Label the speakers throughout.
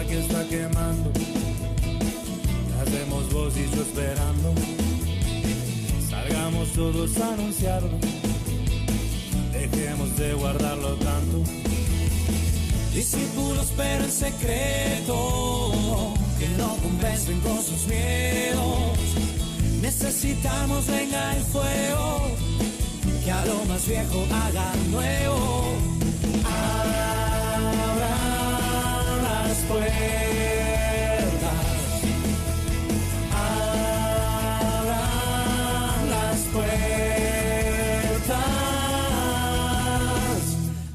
Speaker 1: la que está quemando. Hacemos vos y yo esperando. Salgamos todos a anunciarlo. Dejemos de guardarlo tanto. Discípulos pero en secreto, que no convencen con sus miedos. Necesitamos venga el fuego, que a lo más viejo haga nuevo. Abran las puertas. Abran las puertas.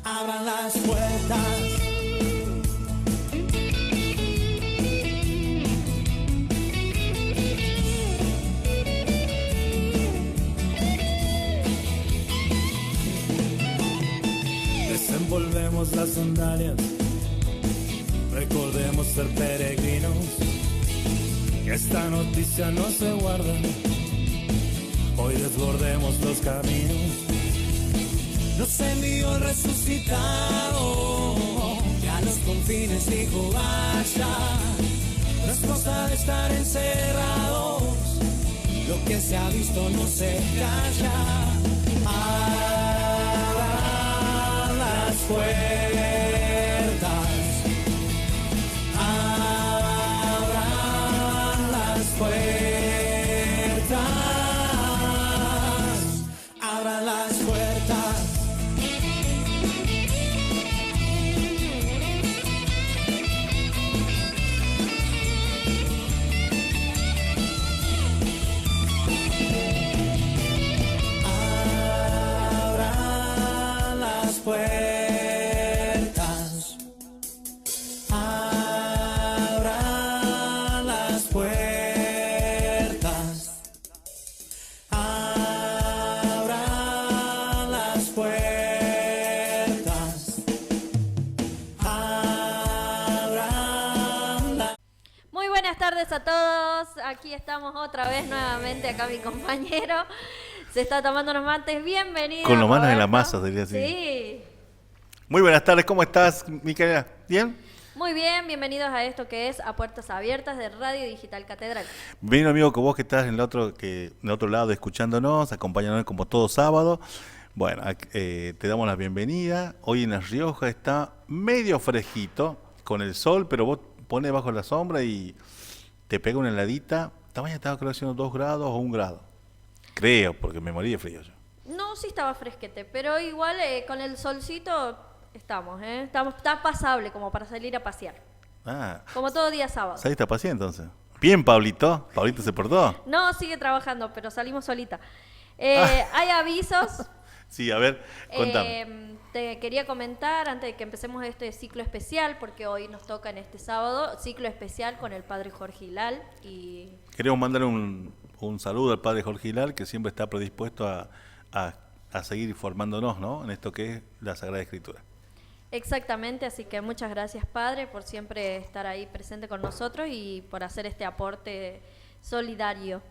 Speaker 1: Abran las puertas. Desenvolvemos las sandalias, recordemos ser peregrinos, que esta noticia no se guarda, hoy desbordemos los caminos. Nos envió el resucitado, que a los confines dijo vaya, no es cosa de estar encerrados, lo que se ha visto no se calla. Puertas, abran las puertas, abran las puertas. Abran las puertas.
Speaker 2: Buenas tardes a todos, aquí estamos otra vez nuevamente, acá mi compañero se está tomando unos mates, bienvenido.
Speaker 3: Con los manos en la masa, sería así.
Speaker 2: Sí.
Speaker 3: Muy buenas tardes, ¿cómo estás, Micaela? ¿Bien?
Speaker 2: Muy bien, bienvenidos a esto que es A Puertas Abiertas de Radio Digital Catedral.
Speaker 3: Bien, amigo, con vos que estás en el otro lado escuchándonos, acompañándonos como todo sábado. Bueno, te damos la bienvenida. Hoy en La Rioja está medio fresquito, con el sol, pero vos pones bajo la sombra y te pega una heladita. Esta mañana estaba creo haciendo 2 grados o 1 grado. Creo, porque me morí de frío yo.
Speaker 2: No, sí estaba fresquete, pero igual con el solcito estamos, está pasable como para salir a pasear.
Speaker 3: Ah.
Speaker 2: Como todo día sábado.
Speaker 3: ¿Saliste a pasear entonces? Bien, Pablito. ¿Pablito se portó?
Speaker 2: No, sigue trabajando, pero salimos solita. Hay avisos.
Speaker 3: Sí, a ver, contame.
Speaker 2: Te quería comentar antes de que empecemos este ciclo especial, porque hoy nos toca en este sábado, ciclo especial con el padre Jorge Hilal. Y
Speaker 3: queremos mandarle un saludo al padre Jorge Hilal, que siempre está predispuesto a seguir informándonos, ¿no?, en esto que es la Sagrada Escritura.
Speaker 2: Exactamente, así que muchas gracias, padre, por siempre estar ahí presente con nosotros y por hacer este aporte solidario.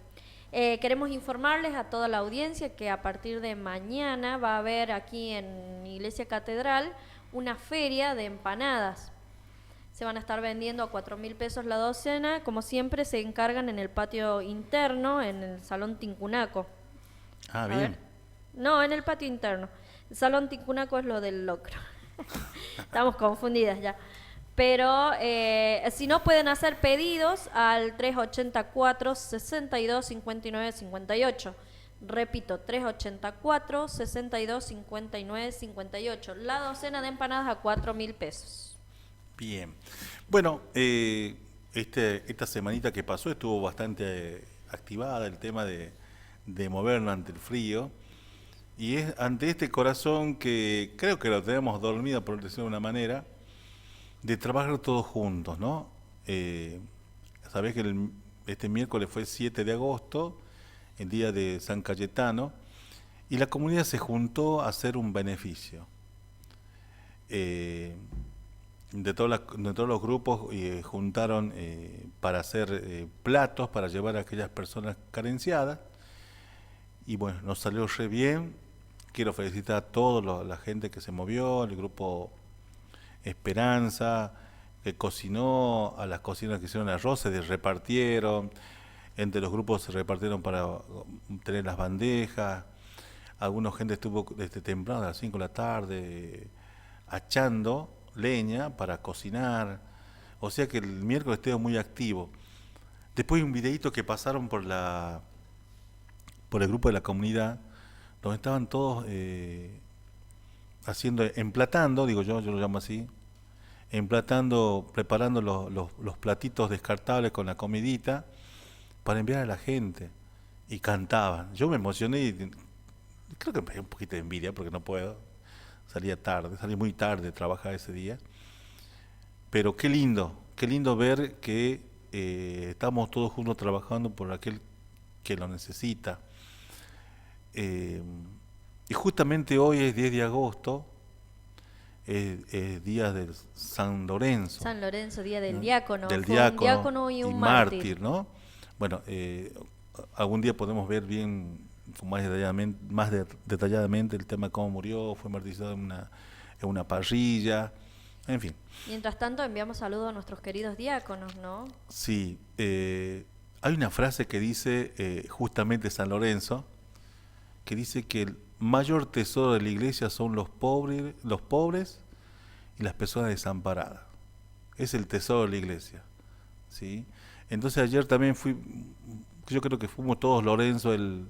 Speaker 2: Queremos informarles a toda la audiencia que a partir de mañana va a haber aquí en Iglesia Catedral una feria de empanadas. Se van a estar vendiendo a 4.000 pesos la docena. Como siempre, se encargan en el patio interno, en el Salón Tincunaco.
Speaker 3: Ah, bien.
Speaker 2: No, en el patio interno. El Salón Tincunaco es lo del locro. Estamos confundidas ya. Pero si no, pueden hacer pedidos al 384-62-59-58. Repito, 384-62-59-58. La docena de empanadas a 4.000 pesos.
Speaker 3: Bien. Bueno, esta semanita que pasó estuvo bastante activada el tema de movernos ante el frío. Y es ante este corazón que creo que lo tenemos dormido, por decirlo de una manera, de trabajar todos juntos, ¿no? Sabés que este miércoles fue 7 de agosto, el día de San Cayetano, y la comunidad se juntó a hacer un beneficio. De todos los grupos juntaron para hacer platos para llevar a aquellas personas carenciadas, y bueno, nos salió re bien. Quiero felicitar a toda la gente que se movió, el grupo Esperanza, que cocinó, a las cocinas que hicieron arroz, se repartieron, entre los grupos se repartieron para tener las bandejas, alguna gente estuvo desde temprano, a las 5 de la tarde, achando leña para cocinar, o sea que el miércoles estuvo muy activo. Después un videíto que pasaron por el grupo de la comunidad, donde estaban todos emplatando, digo yo lo llamo así, emplatando, preparando los platitos descartables con la comidita para enviar a la gente. Y cantaban. Yo me emocioné y creo que me dio un poquito de envidia porque no puedo. Salí muy tarde a trabajar ese día. Pero qué lindo ver que estamos todos juntos trabajando por aquel que lo necesita. Y justamente hoy es 10 de agosto, es día de San Lorenzo.
Speaker 2: San Lorenzo, día del
Speaker 3: ¿no?
Speaker 2: diácono.
Speaker 3: Del
Speaker 2: Fue un diácono y un mártir.
Speaker 3: ¿no? Bueno, algún día podemos ver bien, más detalladamente el tema de cómo murió, fue martirizado en una parrilla, en fin.
Speaker 2: Mientras tanto, enviamos saludos a nuestros queridos diáconos, ¿no?
Speaker 3: Sí, hay una frase que dice justamente San Lorenzo, que dice que el mayor tesoro de la iglesia son los pobres y las personas desamparadas. Es el tesoro de la iglesia, ¿sí? Entonces ayer también yo creo que fuimos todos Lorenzo el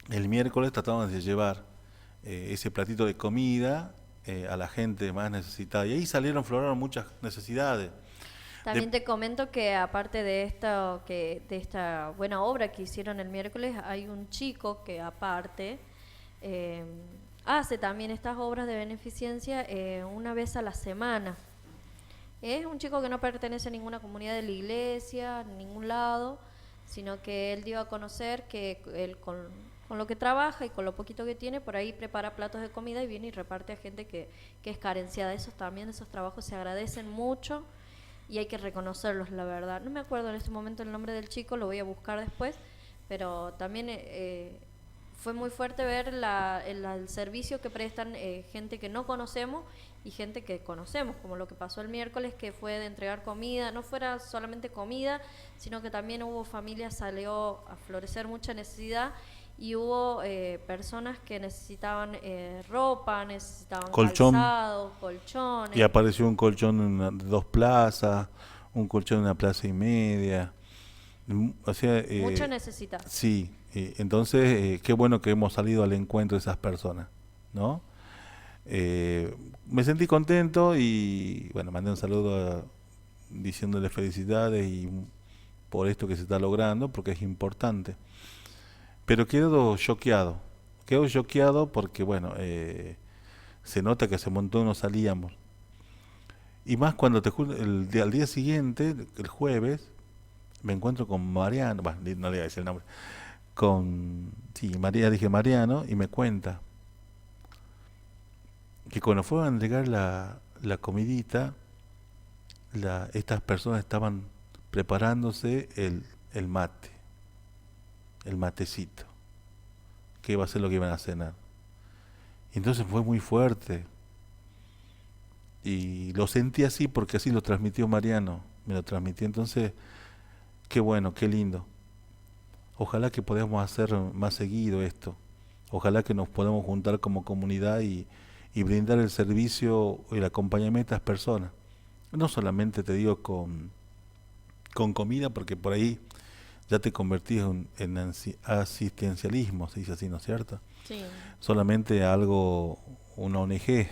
Speaker 3: miércoles, tratamos de llevar ese platito de comida a la gente más necesitada. Y ahí floraron muchas necesidades.
Speaker 2: También te comento que aparte de esta buena obra que hicieron el miércoles, hay un chico que aparte hace también estas obras de beneficencia una vez a la semana. Es un chico que no pertenece a ninguna comunidad de la iglesia, en ningún lado, sino que él dio a conocer que él con lo que trabaja y con lo poquito que tiene, por ahí prepara platos de comida y viene y reparte a gente que es carenciada. Esos trabajos se agradecen mucho y hay que reconocerlos, la verdad. No me acuerdo en este momento el nombre del chico, lo voy a buscar después, pero también fue muy fuerte ver el servicio que prestan gente que no conocemos y gente que conocemos, como lo que pasó el miércoles, que fue de entregar comida. No fuera solamente comida, sino que también hubo familias, salió a florecer mucha necesidad y hubo personas que necesitaban ropa, necesitaban calzado, colchones.
Speaker 3: Y apareció un colchón de 2 plazas, un colchón de 1 plaza y media. O sea,
Speaker 2: mucha necesidad.
Speaker 3: Sí, entonces qué bueno que hemos salido al encuentro de esas personas, ¿no? Me sentí contento y bueno, mandé un saludo diciéndole felicidades y por esto que se está logrando, porque es importante. Pero quedo choqueado porque bueno, se nota que hace un montón no salíamos. Y más cuando al día siguiente, el jueves, me encuentro con Mariano, no le voy a decir el nombre, dije Mariano, y me cuenta que cuando fueron a entregar la comidita, estas personas estaban preparándose el matecito, que iba a ser lo que iban a cenar. Y entonces fue muy fuerte. Y lo sentí así porque así lo transmitió Mariano, me lo transmitió. Entonces, qué bueno, qué lindo. Ojalá que podamos hacer más seguido esto. Ojalá que nos podamos juntar como comunidad y brindar el servicio y el acompañamiento a estas personas. No solamente te digo con comida, porque por ahí ya te convertís en asistencialismo, se dice así, ¿no es cierto?
Speaker 2: Sí.
Speaker 3: Solamente una ONG,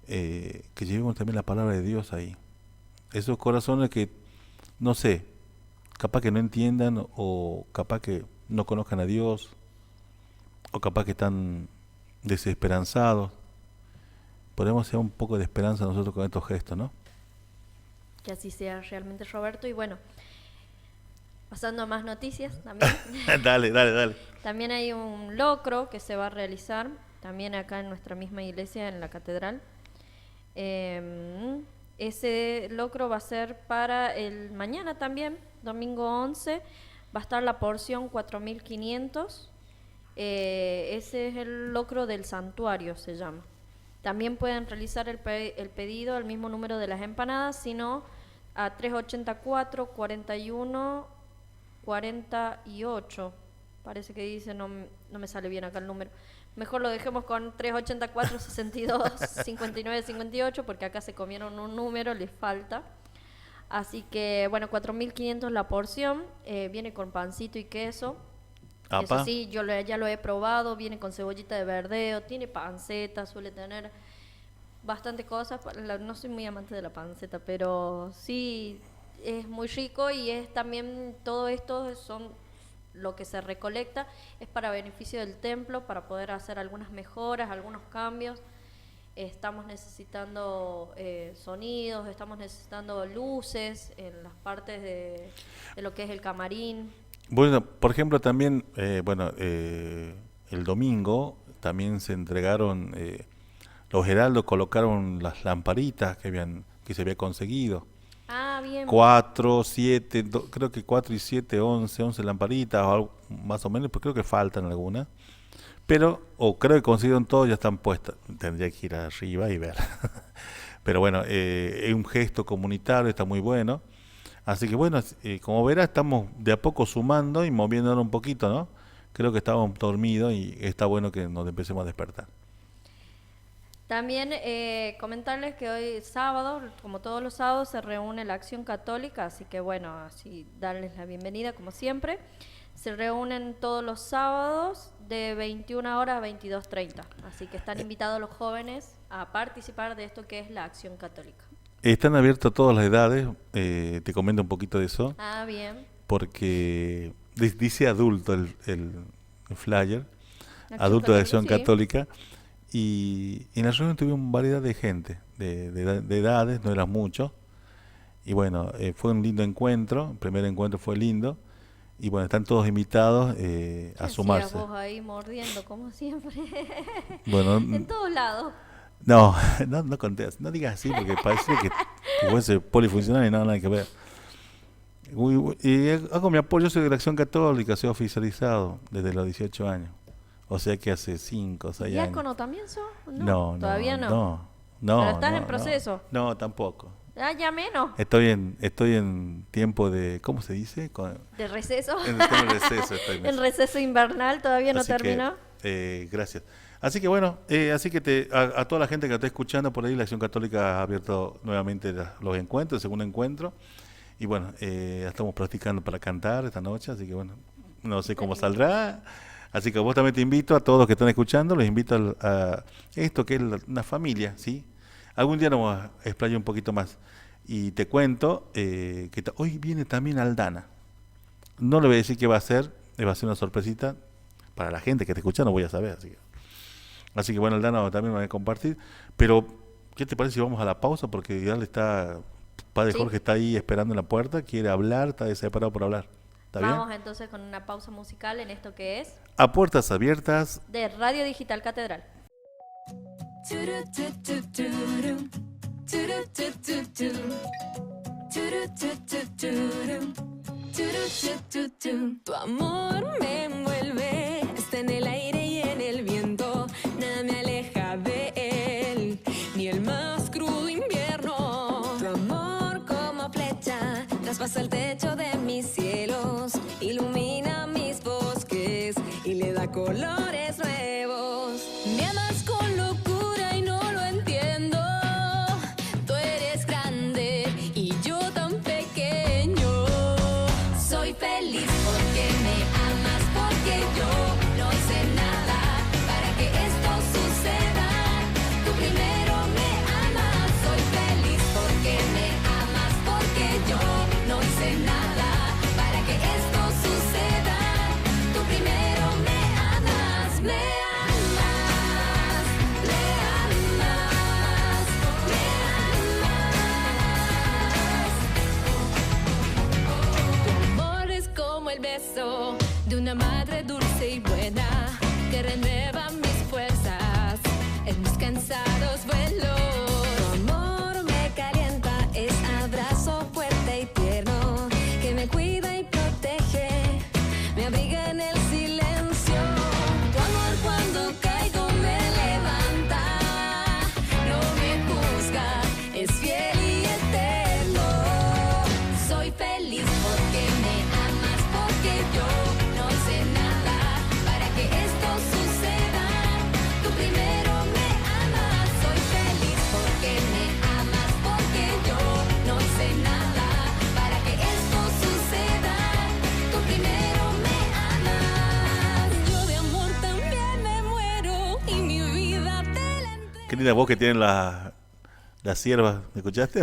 Speaker 3: que llevemos también la palabra de Dios ahí. Esos corazones que, no sé, capaz que no entiendan o capaz que no conozcan a Dios o capaz que están desesperanzados. Podemos hacer un poco de esperanza nosotros con estos gestos, ¿no?
Speaker 2: Que así sea realmente, Roberto. Y bueno, pasando a más noticias también.
Speaker 3: Dale.
Speaker 2: También hay un locro que se va a realizar, también acá en nuestra misma iglesia, en la catedral. Ese locro va a ser para el mañana también, domingo 11. Va a estar la porción 4.500. Ese es el locro del santuario, se llama. También pueden realizar el pedido al mismo número de las empanadas, sino a 384 41 48. Parece que dice, no me sale bien acá el número. Mejor lo dejemos con 384 62 59 58, porque acá se comieron un número, les falta. Así que, bueno, 4.500 la porción, viene con pancito y queso.
Speaker 3: ¿Apa?
Speaker 2: Eso sí, ya lo he probado, viene con cebollita de verdeo, tiene panceta, suele tener bastante cosas. No soy muy amante de la panceta, pero sí es muy rico y es también, todo esto son lo que se recolecta, es para beneficio del templo, para poder hacer algunas mejoras, algunos cambios. Estamos necesitando sonidos, estamos necesitando luces en las partes de lo que es el camarín.
Speaker 3: Bueno, por ejemplo, también, el domingo también se entregaron, los heraldos colocaron las lamparitas que se había conseguido.
Speaker 2: Ah, bien.
Speaker 3: 4, 7, creo que 4 y 7, 11 lamparitas, o algo, más o menos, pero creo que faltan algunas. Pero, o creo que consiguieron todo, ya están puestas. Tendría que ir arriba y ver. Pero bueno, es un gesto comunitario, está muy bueno. Así que bueno, como verás, estamos de a poco sumando y moviéndonos un poquito, ¿no? Creo que estábamos dormidos y está bueno que nos empecemos a despertar.
Speaker 2: También comentarles que hoy sábado, como todos los sábados, se reúne la Acción Católica, así que bueno, así darles la bienvenida como siempre. Se reúnen todos los sábados de 21 horas a 22:30, así que están invitados los jóvenes a participar de esto que es la Acción Católica. Están
Speaker 3: abiertos a todas las edades, te comento un poquito de eso.
Speaker 2: Ah, bien.
Speaker 3: Porque dice adulto el flyer, adulto de Acción Católica, y en la reunión tuvimos variedad de gente, de edades, no eran muchos, y bueno, fue un lindo encuentro, el primer encuentro fue lindo, y bueno, están todos invitados a sumarse.
Speaker 2: Vos ahí mordiendo, como siempre,
Speaker 3: bueno,
Speaker 2: en todos lados.
Speaker 3: No contés, no digas así porque parece que vos eres polifuncional y nada que ver. Y hago mi apoyo, soy de la Acción Católica, soy oficializado desde los 18 años. O sea que hace 5 o 6 años.
Speaker 2: ¿Diácono también sos?
Speaker 3: No,
Speaker 2: todavía no.
Speaker 3: No.
Speaker 2: ¿Pero estás en proceso?
Speaker 3: No, tampoco.
Speaker 2: Ah, ya menos.
Speaker 3: Estoy en tiempo de, ¿cómo se dice?
Speaker 2: ¿De receso?
Speaker 3: En receso estoy.
Speaker 2: En receso invernal, todavía no terminó.
Speaker 3: Gracias. Así que bueno, a toda la gente que está escuchando por ahí, la Acción Católica ha abierto nuevamente los encuentros, el segundo encuentro. Y bueno, estamos practicando para cantar esta noche, así que bueno, no sé cómo saldrá. Así que vos también te invito, a todos los que están escuchando, les invito a esto que es una familia, ¿sí? Algún día nos vamos a explayar un poquito más. Y te cuento que hoy viene también Aldana. No le voy a decir qué va a ser una sorpresita para la gente que está escuchando, voy a saber. Así que bueno, Aldana también me va a compartir. Pero, ¿qué te parece si vamos a la pausa? Porque ya padre Jorge está ahí esperando en la puerta, quiere hablar, está desesperado por hablar.
Speaker 2: Vamos entonces con una pausa musical en esto que es
Speaker 3: A Puertas Abiertas
Speaker 2: de Radio Digital Catedral.
Speaker 4: Tu amor me envuelve, está en el aire y en el viento, nada me aleja de él, ni el más crudo invierno. Tu amor como flecha traspasa el techo de mis cielos, ilumina mis bosques y le da colores nuevos. Me amas con locura y no lo entiendo. Tú eres grande y yo tan pequeño. Soy feliz porque me amas, porque yo no hice nada para que esto suceda. Tú primero me amas. Soy feliz porque me amas, porque yo no hice nada para que esto suceda. Tú primero me amas, me amas, me amas, me amas. Tu amor es como el beso de una madre dulce y buena que renueva mis fuerzas en mis cansados vuelos. Tu amor me calienta, es abrazo fuerte y tierno que me cuida y protege, me abriga en el silencio. Tu amor cuando caigo me levanta,
Speaker 3: Qué linda voz que tienen las siervas. ¿Me escuchaste?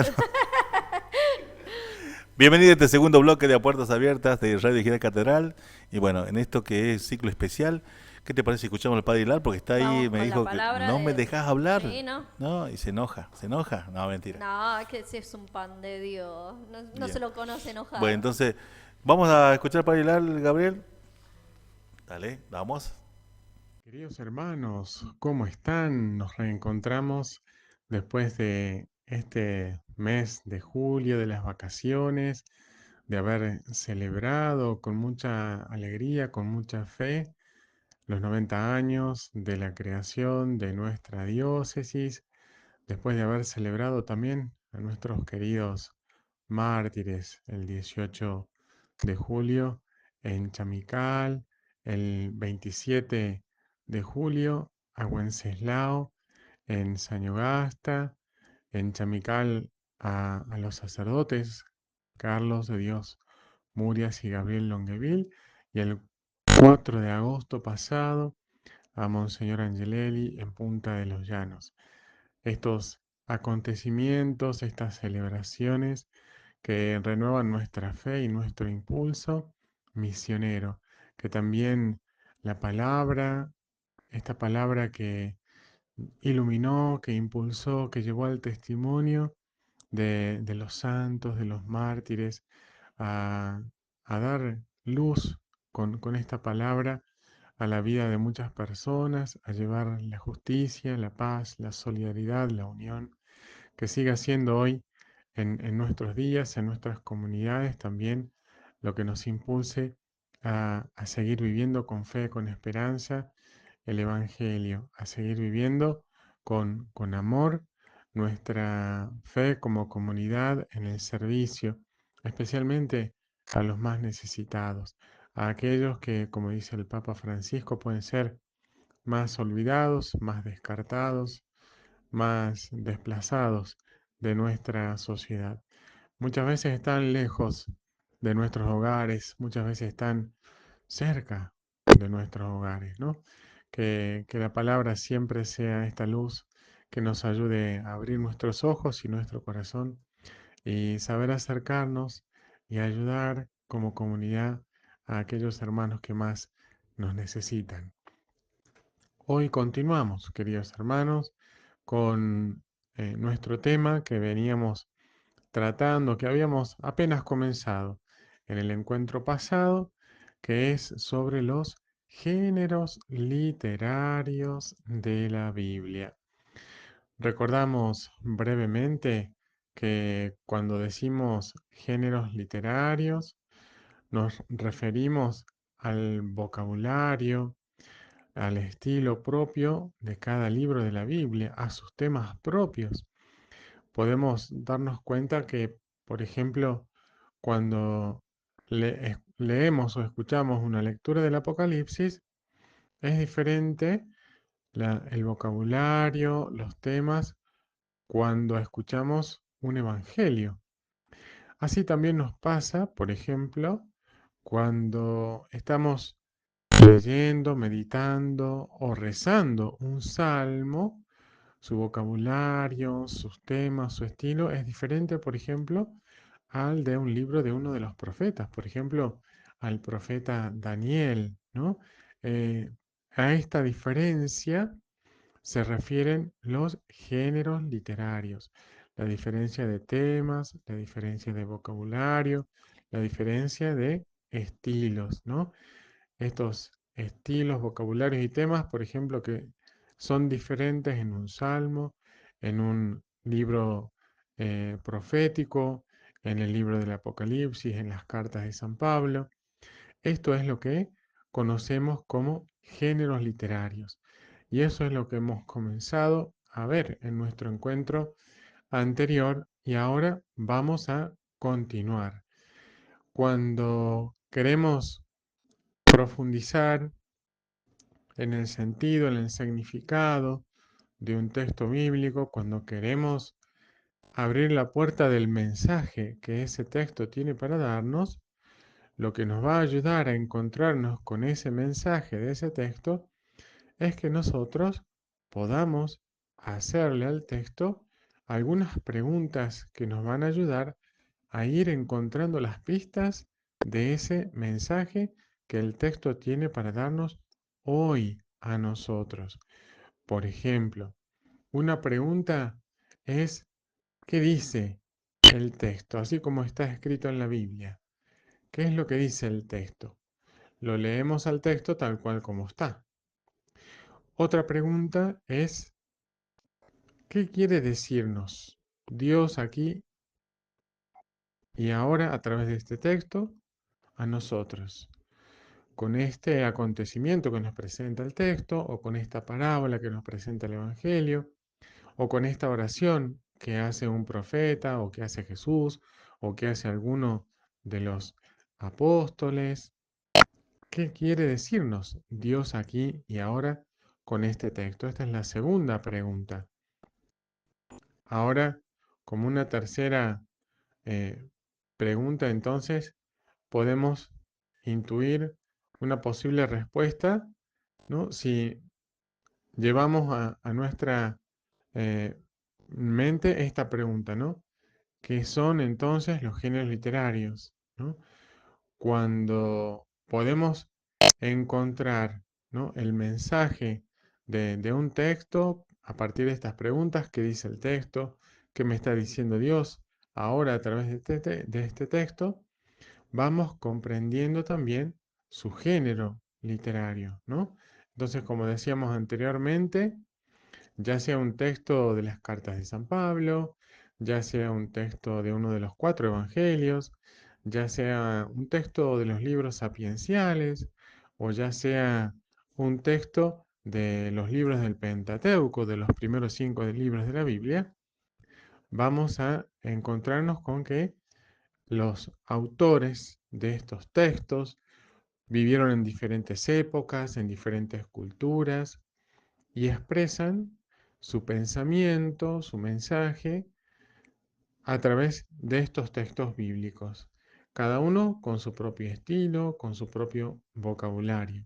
Speaker 3: Bienvenido a este segundo bloque de A Puertas Abiertas de Radio Digital Catedral. Y bueno, en esto que es ciclo especial, ¿qué te parece si escuchamos al Padre Hilar? Porque está ahí,
Speaker 2: Vamos
Speaker 3: me
Speaker 2: con la
Speaker 3: dijo que
Speaker 2: palabra
Speaker 3: no me
Speaker 2: de...
Speaker 3: dejas hablar.
Speaker 2: Sí, ¿no?
Speaker 3: No, y se enoja. ¿Se enoja? No, mentira.
Speaker 2: No, es que ese es un pan de Dios. No, no
Speaker 3: Bien.
Speaker 2: se lo conoce enojado.
Speaker 3: Bueno, entonces, vamos a escuchar al Padre Hilar, Gabriel. Dale, vamos.
Speaker 5: Queridos hermanos, ¿cómo están? Nos reencontramos después de este mes de julio, de las vacaciones, de haber celebrado con mucha alegría, con mucha fe, los 90 años de la creación de nuestra diócesis, después de haber celebrado también a nuestros queridos mártires el 18 de julio en Chamical, el 27 de julio a Wenceslao en Sañogasta, en Chamical a los sacerdotes Carlos de Dios Murias y Gabriel Longueville, y el 4 de agosto pasado a Monseñor Angelelli en Punta de los Llanos. Estos acontecimientos, estas celebraciones que renuevan nuestra fe y nuestro impulso misionero, que también la palabra, esta palabra que iluminó, que impulsó, que llevó al testimonio de los santos, de los mártires, a, a dar luz con esta palabra a la vida de muchas personas, a llevar la justicia, la paz, la solidaridad, la unión, que siga siendo hoy en nuestros días, en nuestras comunidades también, lo que nos impulse a seguir viviendo con fe, con esperanza el Evangelio, a seguir viviendo con amor nuestra fe como comunidad en el servicio, especialmente a los más necesitados, a aquellos que, como dice el Papa Francisco, pueden ser más olvidados, más descartados, más desplazados de nuestra sociedad. Muchas veces están lejos de nuestros hogares, muchas veces están cerca de nuestros hogares, ¿no? Que la palabra siempre sea esta luz que nos ayude a abrir nuestros ojos y nuestro corazón y saber acercarnos y ayudar como comunidad a aquellos hermanos que más nos necesitan. Hoy continuamos, queridos hermanos, con nuestro tema que veníamos tratando, que habíamos apenas comenzado en el encuentro pasado, que es sobre los géneros literarios de la Biblia. Recordamos brevemente que cuando decimos géneros literarios nos referimos al vocabulario, al estilo propio de cada libro de la Biblia, a sus temas propios. Podemos darnos cuenta que, por ejemplo, cuando leemos o escuchamos una lectura del Apocalipsis, es diferente el vocabulario, los temas, cuando escuchamos un evangelio. Así también nos pasa, por ejemplo, cuando estamos leyendo, meditando o rezando un salmo. Su vocabulario, sus temas, su estilo es diferente, por ejemplo, al de un libro de uno de los profetas, por ejemplo, al profeta Daniel, ¿no? Eh, a esta diferencia se refieren los géneros literarios, la diferencia de temas, la diferencia de vocabulario, la diferencia de estilos, ¿no? Estos estilos, vocabularios y temas, por ejemplo, que son diferentes en un salmo, en un libro profético, en el libro del Apocalipsis, en las cartas de San Pablo. Esto es lo que conocemos como géneros literarios. Y eso es lo que hemos comenzado a ver en nuestro encuentro anterior y ahora vamos a continuar. Cuando queremos profundizar en el sentido, en el significado de un texto bíblico, cuando queremos abrir la puerta del mensaje que ese texto tiene para darnos, lo que nos va a ayudar a encontrarnos con ese mensaje de ese texto es que nosotros podamos hacerle al texto algunas preguntas que nos van a ayudar a ir encontrando las pistas de ese mensaje que el texto tiene para darnos hoy a nosotros. Por ejemplo, una pregunta es, ¿qué dice el texto? Así como está escrito en la Biblia. ¿Qué es lo que dice el texto? Lo leemos al texto tal cual como está. Otra pregunta es, ¿qué quiere decirnos Dios aquí y ahora a través de este texto a nosotros? Con este acontecimiento que nos presenta el texto, o con esta parábola que nos presenta el Evangelio, o con esta oración que hace un profeta, o que hace Jesús, o que hace alguno de los apóstoles. ¿Qué quiere decirnos Dios aquí y ahora con este texto? Esta es la segunda pregunta. Ahora, como una tercera eh, pregunta, entonces, podemos intuir una posible respuesta, ¿no? Si llevamos a nuestra eh, mente esta pregunta, ¿no? ¿Qué son entonces los géneros literarios? ¿No? Cuando podemos encontrar, ¿no?, el mensaje de un texto a partir de estas preguntas, ¿qué dice el texto? ¿Qué me está diciendo Dios? Ahora a través de este texto, vamos comprendiendo también su género literario, ¿no? Entonces, como decíamos anteriormente, ya sea un texto de las cartas de San Pablo, ya sea un texto de uno de los cuatro evangelios, ya sea un texto de los libros sapienciales, o ya sea un texto de los libros del Pentateuco, de los primeros 5 libros de la Biblia, vamos a encontrarnos con que los autores de estos textos vivieron en diferentes épocas, en diferentes culturas, y expresan su pensamiento, su mensaje, a través de estos textos bíblicos, cada uno con su propio estilo, con su propio vocabulario.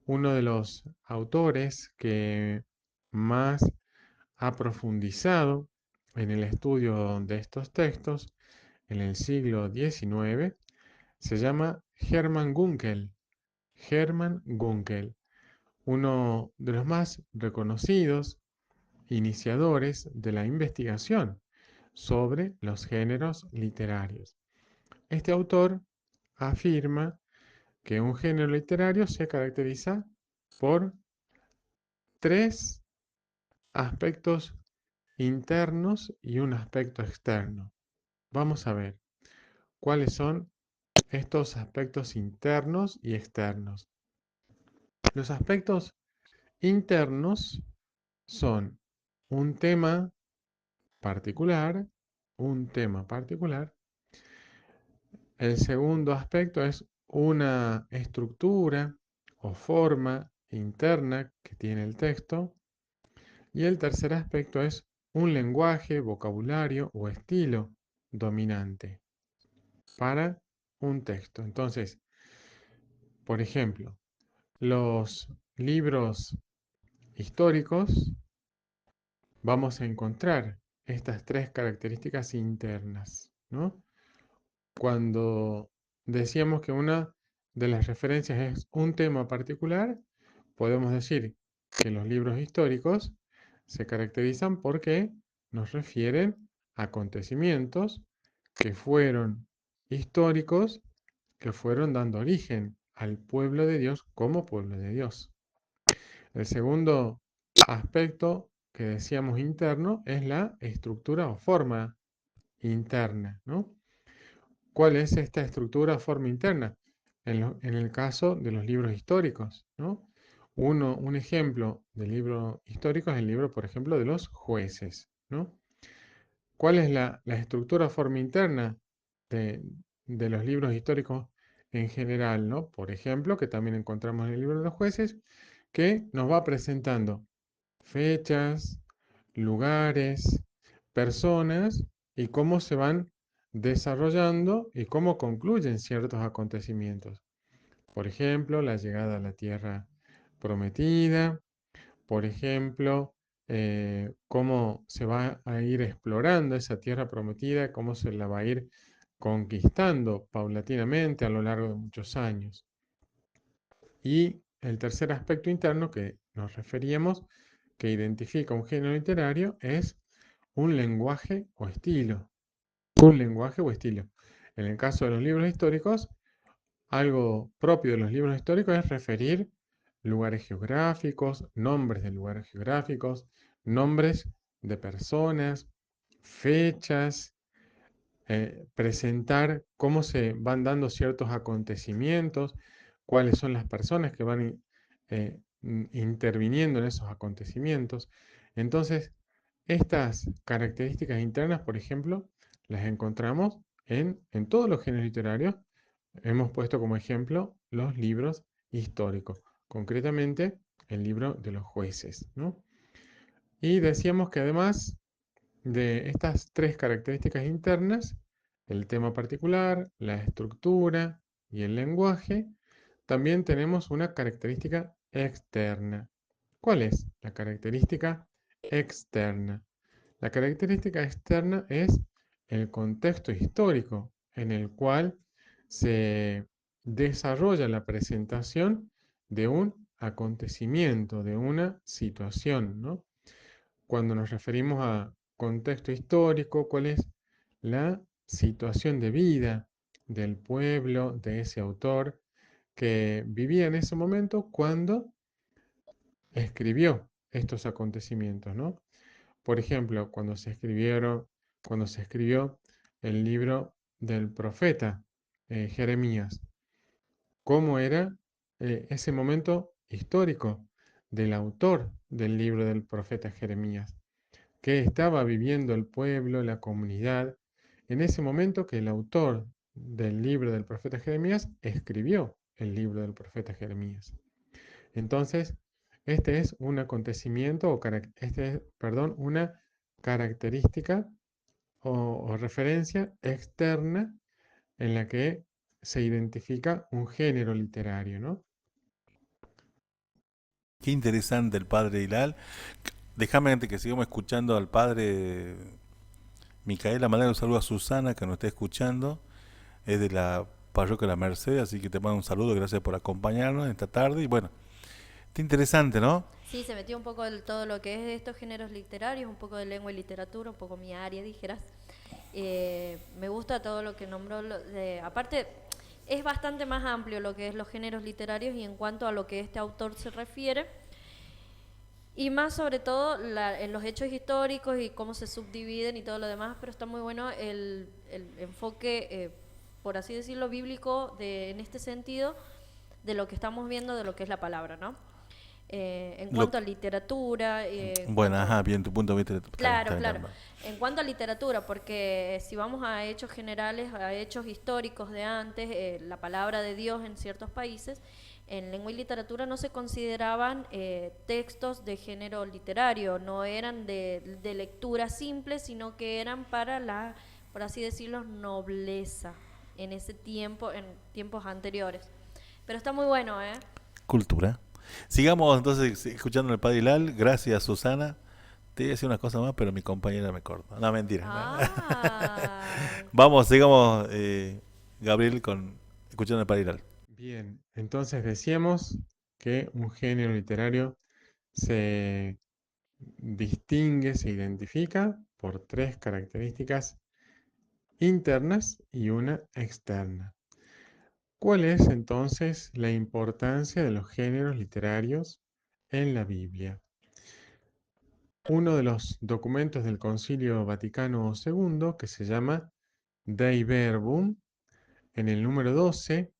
Speaker 5: Uno de los autores que más ha profundizado en el estudio de estos textos en el siglo XIX se llama Hermann Gunkel. Hermann Gunkel, uno de los más reconocidos iniciadores de la investigación sobre los géneros literarios. Este autor afirma que un género literario se caracteriza por tres aspectos internos y un aspecto externo. Vamos a ver cuáles son estos aspectos internos y externos. Los aspectos internos son un tema particular, un tema particular. El segundo aspecto es una estructura o forma interna que tiene el texto. Y el tercer aspecto es un lenguaje, vocabulario o estilo dominante para un texto. Entonces, por ejemplo, los libros históricos, vamos a encontrar estas tres características internas, ¿no? Cuando decíamos que una de las referencias es un tema particular, podemos decir que los libros históricos se caracterizan porque nos refieren a acontecimientos que fueron históricos, que fueron dando origen al pueblo de Dios como pueblo de Dios. El segundo aspecto que decíamos interno es la estructura o forma interna, ¿no? ¿Cuál es esta estructura o forma interna? En el caso de los libros históricos, ¿no? Un ejemplo de libro histórico es el libro, por ejemplo, de los jueces, ¿no? ¿Cuál es la estructura o forma interna de, de los libros históricos en general, ¿no? Por ejemplo, que también encontramos en el libro de los jueces, que nos va presentando fechas, lugares, personas y cómo se van desarrollando y cómo concluyen ciertos acontecimientos. Por ejemplo, la llegada a la tierra prometida, por ejemplo, cómo se va a ir explorando esa tierra prometida, cómo se la va a ir conquistando paulatinamente a lo largo de muchos años. Y el tercer aspecto interno que nos referíamos, que identifica un género literario, es un lenguaje o estilo. Un lenguaje o estilo. En el caso de los libros históricos, algo propio de los libros históricos es referir lugares geográficos, nombres de lugares geográficos, nombres de personas, fechas, presentar cómo se van dando ciertos acontecimientos, cuáles son las personas que van interviniendo en esos acontecimientos. Entonces, estas características internas, por ejemplo, las encontramos en todos los géneros literarios. Hemos puesto como ejemplo los libros históricos, concretamente el libro de los jueces, ¿no? Y decíamos que además de estas tres características internas, el tema particular, la estructura y el lenguaje, también tenemos una característica externa. ¿Cuál es la característica externa? La característica externa es el contexto histórico en el cual se desarrolla la presentación de un acontecimiento, de una situación, ¿no? Cuando nos referimos a contexto histórico, ¿cuál es la situación de vida del pueblo, de ese autor que vivía en ese momento cuando escribió estos acontecimientos, ¿no? Por ejemplo, cuando se escribió el libro del profeta Jeremías, ¿cómo era ese momento histórico del autor del libro del profeta Jeremías? ¿Qué estaba viviendo el pueblo, la comunidad, en ese momento que el autor del libro del profeta Jeremías escribió el libro del profeta Jeremías? Entonces, este es un acontecimiento, perdón, una característica o referencia externa en la que se identifica un género literario, ¿no?
Speaker 3: Qué interesante el padre Hilal. Déjame antes que sigamos escuchando al padre Micaela, mandar un saludo a Susana que nos está escuchando. Es de la parroquia de la Merced, así que te mando un saludo, gracias por acompañarnos esta tarde. Y bueno, está interesante, ¿no?
Speaker 2: Sí, se metió un poco de todo lo que es de estos géneros literarios, un poco de lengua y literatura, un poco mi área, dijeras. Me gusta todo lo que nombró. Aparte, es bastante más amplio lo que es los géneros literarios y en cuanto a lo que este autor se refiere. Y más sobre todo en los hechos históricos y cómo se subdividen y todo lo demás, pero está muy bueno el enfoque, por así decirlo, bíblico en este sentido, de lo que estamos viendo, de lo que es la palabra, ¿no? En
Speaker 3: Lo,
Speaker 2: cuanto a literatura,
Speaker 3: bueno, ajá, bien, tu punto de vista.
Speaker 2: claro, claro. En cuanto a literatura, porque si vamos a hechos generales, a hechos históricos de antes, la palabra de Dios en ciertos países, en lengua y literatura no se consideraban textos de género literario, no eran de lectura simple, sino que eran para la, por así decirlo, nobleza en ese tiempo, en tiempos anteriores. Pero está muy bueno, ¿eh?
Speaker 3: Cultura. Sigamos entonces escuchando al padre Hilal. Gracias, Susana. Te iba a decir una cosa más, pero mi compañera me corta. No, mentira.
Speaker 2: Ah.
Speaker 3: Vamos, sigamos, Gabriel, escuchando al padre Hilal.
Speaker 5: Bien, entonces decíamos que un género literario se distingue, se identifica por tres características internas y una externa. ¿Cuál es entonces la importancia de los géneros literarios en la Biblia? Uno de los documentos del Concilio Vaticano II, que se llama Dei Verbum, en el número 12,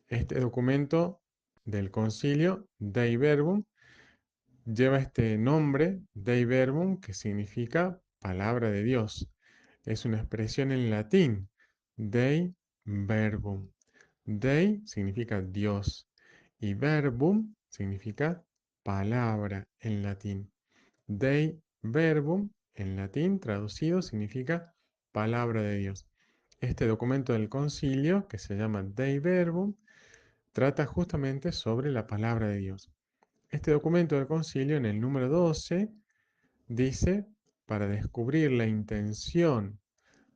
Speaker 5: este documento del Concilio Dei Verbum lleva este nombre, Dei Verbum, que significa palabra de Dios. Es una expresión en latín, Dei Verbum. Dei significa Dios y verbum significa palabra en latín. Dei verbum en latín traducido significa palabra de Dios. Este documento del concilio, que se llama Dei Verbum, trata justamente sobre la palabra de Dios. Este documento del concilio, en el número 12, dice, para descubrir la intención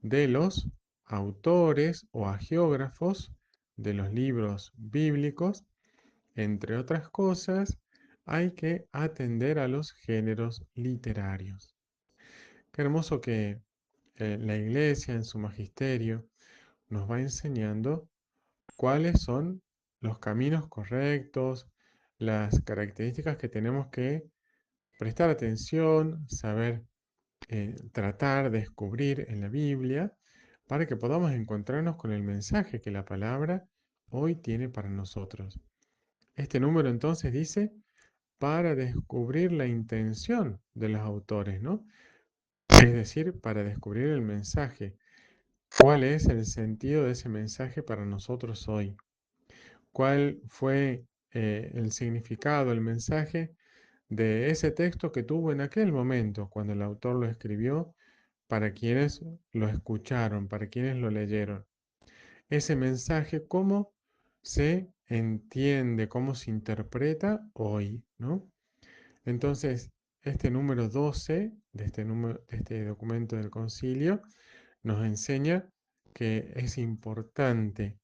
Speaker 5: de los autores o agiógrafos de los libros bíblicos, entre otras cosas, hay que atender a los géneros literarios. Qué hermoso que la Iglesia en su magisterio nos va enseñando cuáles son los caminos correctos, las características que tenemos que prestar atención, saber tratar, descubrir en la Biblia, para que podamos encontrarnos con el mensaje que la palabra hoy tiene para nosotros. Este número entonces dice, para descubrir la intención de los autores, ¿no? Es decir, para descubrir el mensaje. ¿Cuál es el sentido de ese mensaje para nosotros hoy? ¿Cuál fue el significado, el mensaje de ese texto que tuvo en aquel momento cuando el autor lo escribió para quienes lo escucharon, para quienes lo leyeron? Ese mensaje, ¿cómo se entiende, cómo se interpreta hoy, ¿no? Entonces, este número 12 de este documento del concilio nos enseña que es importante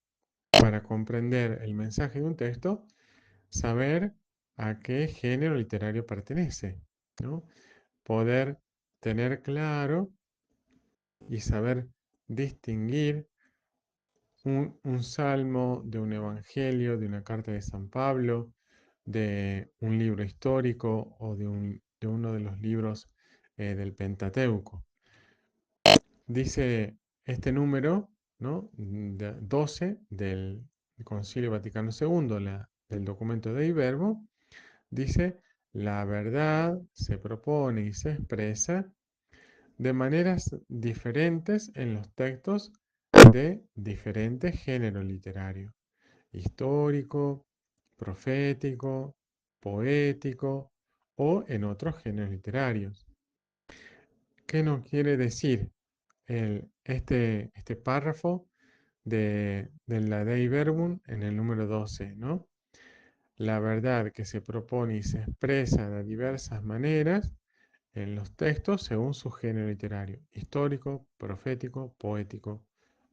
Speaker 5: para comprender el mensaje de un texto saber a qué género literario pertenece, ¿no? Poder tener claro y saber distinguir un salmo de un evangelio, de una carta de San Pablo, de un libro histórico o de uno de los libros del Pentateuco. Dice este número, ¿no? 12 del Concilio Vaticano II, del documento de Verbo, dice, la verdad se propone y se expresa de maneras diferentes en los textos de diferentes géneros literarios, histórico, profético, poético o en otros géneros literarios. ¿Qué nos quiere decir este párrafo de la Dei Verbum en el número 12, ¿no? La verdad que se propone y se expresa de diversas maneras en los textos según su género literario, histórico, profético, poético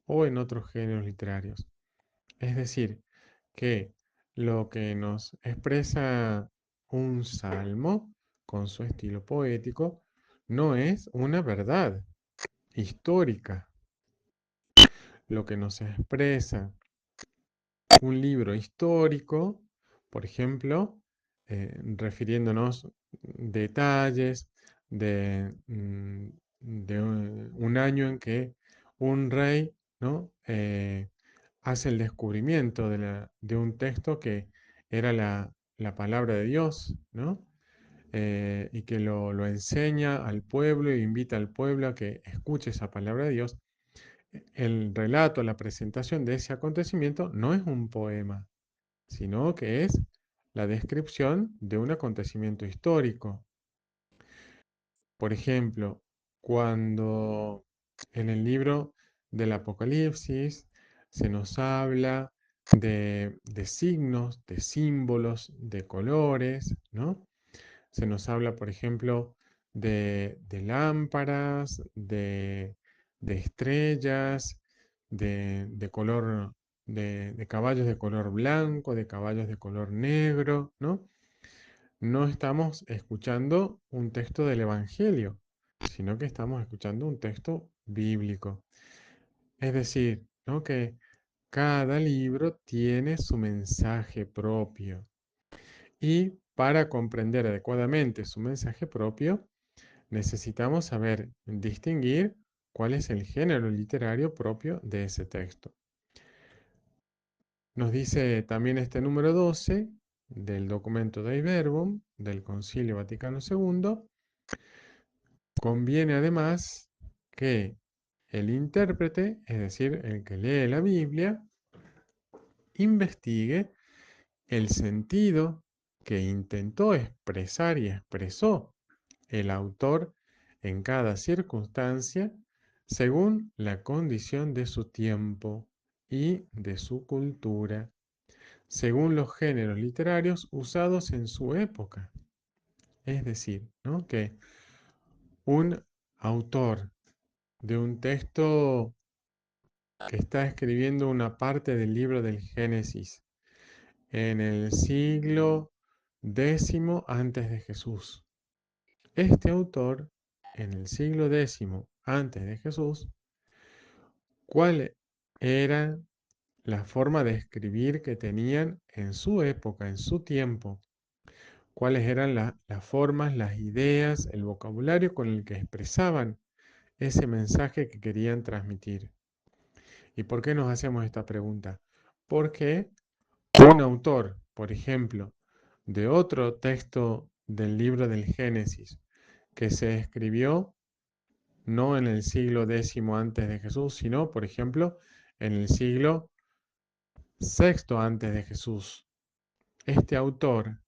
Speaker 5: o en otros géneros literarios. Es decir, que lo que nos expresa un salmo con su estilo poético no es una verdad histórica. Lo que nos expresa un libro histórico, por ejemplo, refiriéndonos detalles de un año en que un rey, ¿no? Hace el descubrimiento de un texto que era la palabra de Dios, ¿no? Y que lo enseña al pueblo e invita al pueblo a que escuche esa palabra de Dios. El relato, la presentación de ese acontecimiento no es un poema, sino que es la descripción de un acontecimiento histórico. Por ejemplo, cuando en el libro del Apocalipsis se nos habla de signos, de símbolos, de colores, ¿no? Se nos habla, por ejemplo, de lámparas, de estrellas, de color, de caballos de color blanco, de caballos de color negro, ¿no? No estamos escuchando un texto del Evangelio, sino que estamos escuchando un texto bíblico. Es decir, ¿no? Que cada libro tiene su mensaje propio. Y para comprender adecuadamente su mensaje propio, necesitamos saber distinguir cuál es el género literario propio de ese texto. Nos dice también este número 12 del documento Dei Verbum del Concilio Vaticano II, conviene además que el intérprete, es decir, el que lee la Biblia, investigue el sentido que intentó expresar y expresó el autor en cada circunstancia según la condición de su tiempo y de su cultura, según los géneros literarios usados en su época. Es decir, ¿no? Que un autor de un texto que está escribiendo una parte del libro del Génesis en el siglo X antes de Jesús. Este autor, en el siglo X antes de Jesús, ¿cuál era la forma de escribir que tenían en su época, en su tiempo? ¿Cuáles eran las formas, las ideas, el vocabulario con el que expresaban ese mensaje que querían transmitir? ¿Y por qué nos hacemos esta pregunta? Porque un autor, por ejemplo, de otro texto del libro del Génesis, que se escribió no en el siglo X antes de Jesús, sino, por ejemplo, en el siglo VI antes de Jesús. Este autor,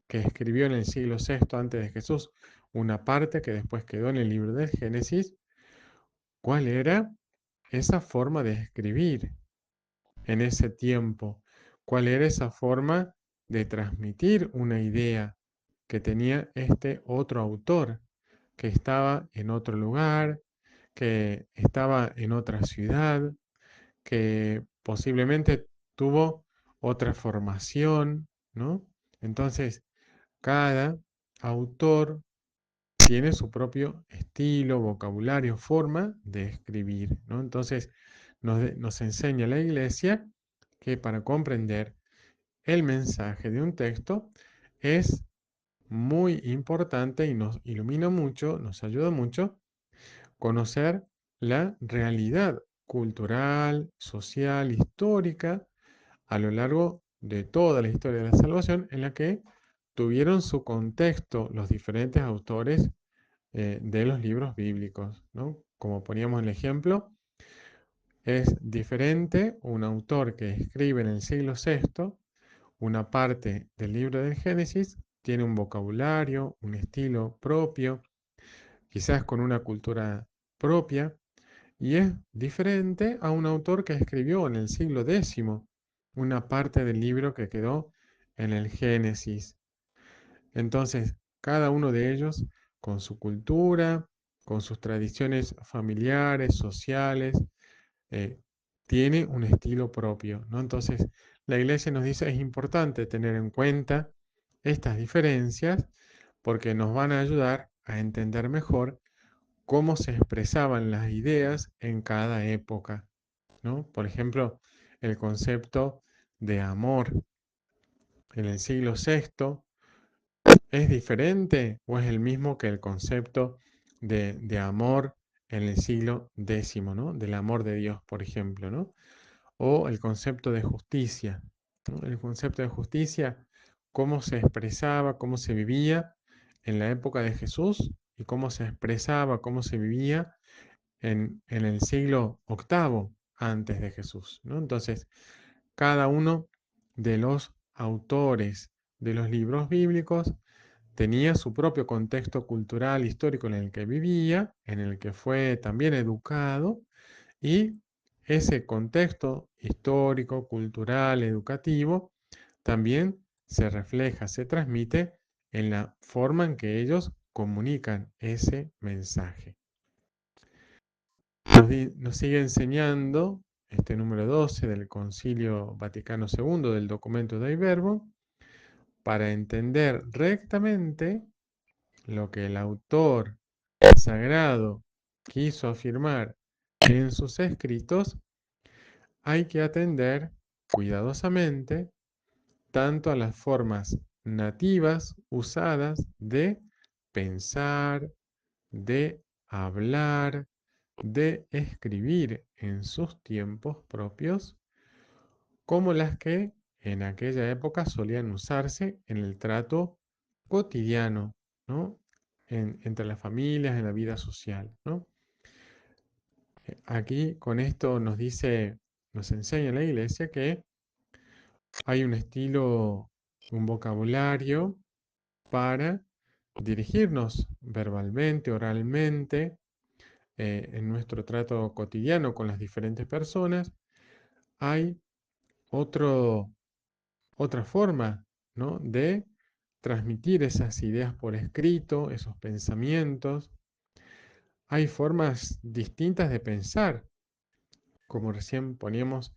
Speaker 5: que escribió en el siglo VI antes de Jesús una parte que después quedó en el libro del Génesis, ¿cuál era esa forma de escribir en ese tiempo? ¿Cuál era esa forma de transmitir una idea que tenía este otro autor, que estaba en otro lugar, que estaba en otra ciudad, que posiblemente tuvo otra formación, ¿no? Entonces, cada autor tiene su propio estilo, vocabulario, forma de escribir, ¿no? Entonces, nos enseña la Iglesia que para comprender el mensaje de un texto es muy importante y nos ilumina mucho, nos ayuda mucho conocer la realidad cultural, social, histórica a lo largo de toda la historia de la salvación en la que tuvieron su contexto los diferentes autores de los libros bíblicos, ¿no? Como poníamos el ejemplo, es diferente un autor que escribe en el siglo VI una parte del libro del Génesis, tiene un vocabulario, un estilo propio, quizás con una cultura propia, y es diferente a un autor que escribió en el siglo X una parte del libro que quedó en el Génesis. Entonces, cada uno de ellos, con su cultura, con sus tradiciones familiares, sociales, eh, tiene un estilo propio, ¿no? Entonces, la iglesia nos dice es importante tener en cuenta estas diferencias porque nos van a ayudar a entender mejor cómo se expresaban las ideas en cada época, ¿no? Por ejemplo, el concepto de amor en el siglo VI es diferente o es el mismo que el concepto de amor en el siglo X, ¿no? Del amor de Dios, por ejemplo, ¿no? O el concepto de justicia, ¿no? El concepto de justicia, cómo se expresaba, cómo se vivía en la época de Jesús y cómo se expresaba, cómo se vivía en el siglo VIII antes de Jesús, ¿no? Entonces, cada uno de los autores de los libros bíblicos tenía su propio contexto cultural, histórico en el que vivía, en el que fue también educado, y ese contexto histórico, cultural, educativo, también se refleja, se transmite en la forma en que ellos comunican ese mensaje. Nos sigue enseñando este número 12 del Concilio Vaticano II del documento Dei Verbum, para entender rectamente lo que el autor sagrado quiso afirmar en sus escritos, hay que atender cuidadosamente tanto a las formas nativas usadas de pensar, de hablar, de escribir en sus tiempos propios, como las que en aquella época solían usarse en el trato cotidiano, ¿no? Entre las familias, en la vida social, ¿no? Aquí con esto nos dice, nos enseña la iglesia que hay un estilo, un vocabulario para dirigirnos verbalmente, oralmente, en nuestro trato cotidiano con las diferentes personas. Hay otro, otra forma, ¿no? De transmitir esas ideas por escrito, esos pensamientos, hay formas distintas de pensar, como recién poníamos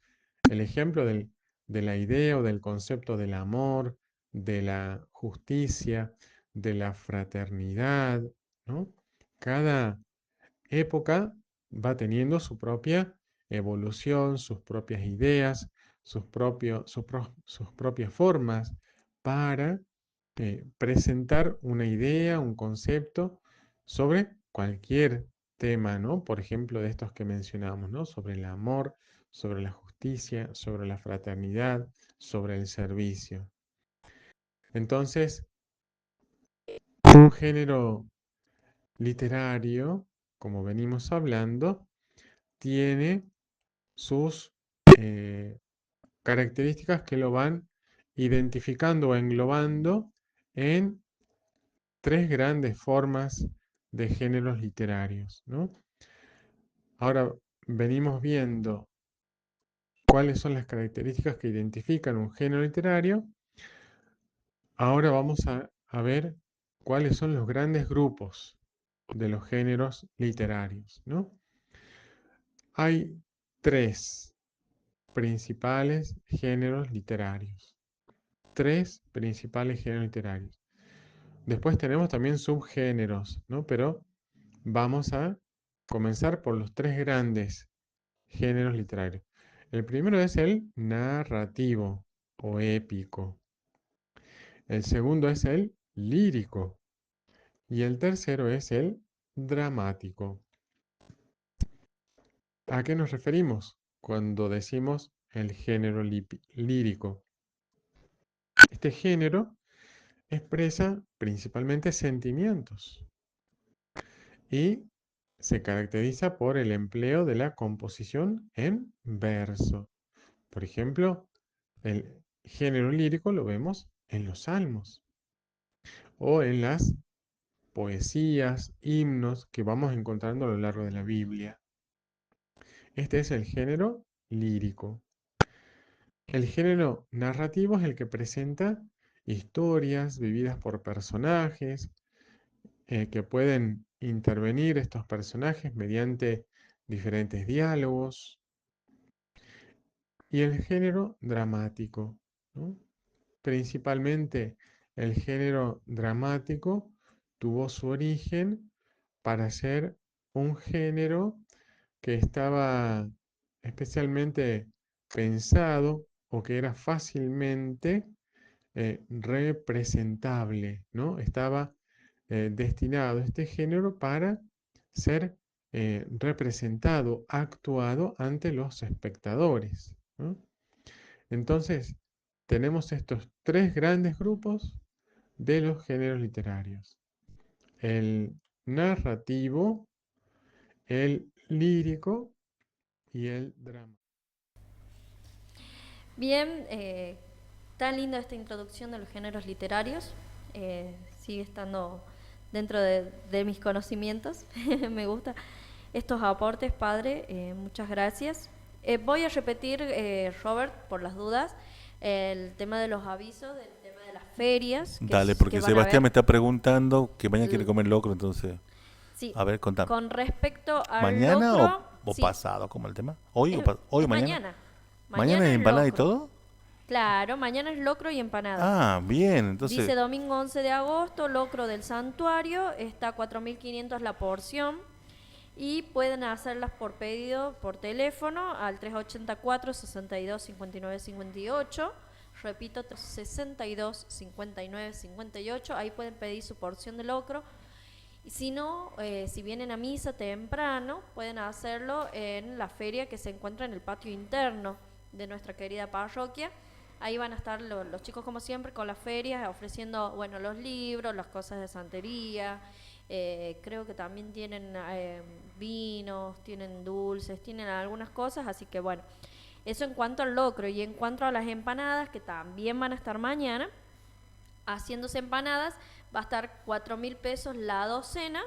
Speaker 5: el ejemplo de la idea o del concepto del amor, de la justicia, de la fraternidad, ¿no? Cada época va teniendo su propia evolución, sus propias ideas, sus propias formas para presentar una idea, un concepto sobre cualquier tema, ¿no? Por ejemplo, de estos que mencionamos, ¿no? Sobre el amor, sobre la justicia, sobre la fraternidad, sobre el servicio. Entonces, un género literario, como venimos hablando, tiene sus eh, características que lo van identificando o englobando en tres grandes formas de géneros literarios, ¿no? Ahora venimos viendo cuáles son las características que identifican un género literario. Ahora vamos a ver cuáles son los grandes grupos de los géneros literarios, ¿no? Hay tres principales géneros literarios. Tres principales géneros literarios. Después tenemos también subgéneros, ¿no? Pero vamos a comenzar por los tres grandes géneros literarios. El primero es el narrativo o épico. El segundo es el lírico. Y el tercero es el dramático. ¿A qué nos referimos cuando decimos el género lírico? Este género expresa principalmente sentimientos y se caracteriza por el empleo de la composición en verso. Por ejemplo, el género lírico lo vemos en los salmos o en las poesías, himnos que vamos encontrando a lo largo de la Biblia. Este es el género lírico. El género narrativo es el que presenta historias vividas por personajes, que pueden intervenir estos personajes mediante diferentes diálogos. Y el género dramático, ¿no? Principalmente el género dramático tuvo su origen para ser un género que estaba especialmente pensado o que era fácilmente representable, ¿no? Estaba destinado este género para ser representado, actuado ante los espectadores, ¿no? Entonces, tenemos estos tres grandes grupos de los géneros literarios. El narrativo, el lírico y el drama.
Speaker 2: Bien, tan linda esta introducción de los géneros literarios. Sigue estando dentro de mis conocimientos. Me gusta estos aportes, padre. Muchas gracias. Voy a repetir, Robert, por las dudas, el tema de los avisos, del tema de las ferias.
Speaker 3: Dale, porque
Speaker 2: que van a
Speaker 3: Sebastián
Speaker 2: haber.
Speaker 3: me está preguntando que mañana quiere comer locro, entonces.
Speaker 2: Sí,
Speaker 3: A ver, contame.
Speaker 2: con respecto al
Speaker 3: ¿Mañana
Speaker 2: locro,
Speaker 3: o
Speaker 2: sí,
Speaker 3: pasado, como el tema? ¿Hoy hoy
Speaker 2: es
Speaker 3: o mañana?
Speaker 2: mañana.
Speaker 3: ¿Mañana es
Speaker 2: es
Speaker 3: empanada y
Speaker 2: locro.
Speaker 3: todo?
Speaker 2: Claro, mañana es locro y empanadas.
Speaker 3: Ah, bien, entonces.
Speaker 2: Dice domingo 11 de agosto, locro del santuario, está a 4.500 la porción y pueden hacerlas por pedido por teléfono al 384 62 59 58. Repito, 62 59 58. Ahí pueden pedir su porción de locro. Y si no, si vienen a misa temprano, pueden hacerlo en la feria que se encuentra en el patio interno de nuestra querida parroquia. Ahí van a estar los chicos, como siempre, con las ferias, ofreciendo, bueno, los libros, las cosas de santería. Creo que también tienen vinos, tienen dulces, tienen algunas cosas. Así que, bueno, eso en cuanto al locro. Y en cuanto a las empanadas, que también van a estar mañana, haciéndose empanadas, va a estar 4.000 pesos la docena.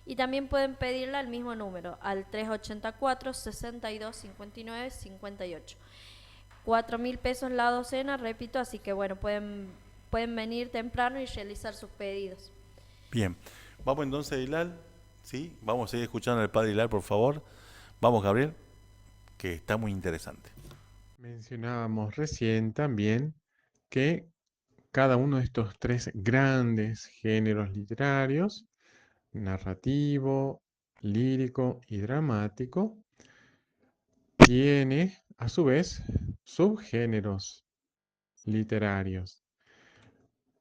Speaker 2: Y también pueden pedirla al mismo número, al 384 62 59 58. 4.000 pesos la docena, repito, así que bueno, pueden venir temprano y realizar sus pedidos.
Speaker 3: Bien. Vamos entonces, Hilal. ¿Sí? Vamos a seguir escuchando al Padre Hilar, por favor. Vamos, Gabriel, que está muy interesante.
Speaker 5: Mencionábamos recién también que cada uno de estos tres grandes géneros literarios, narrativo, lírico y dramático, tiene a su vez subgéneros literarios.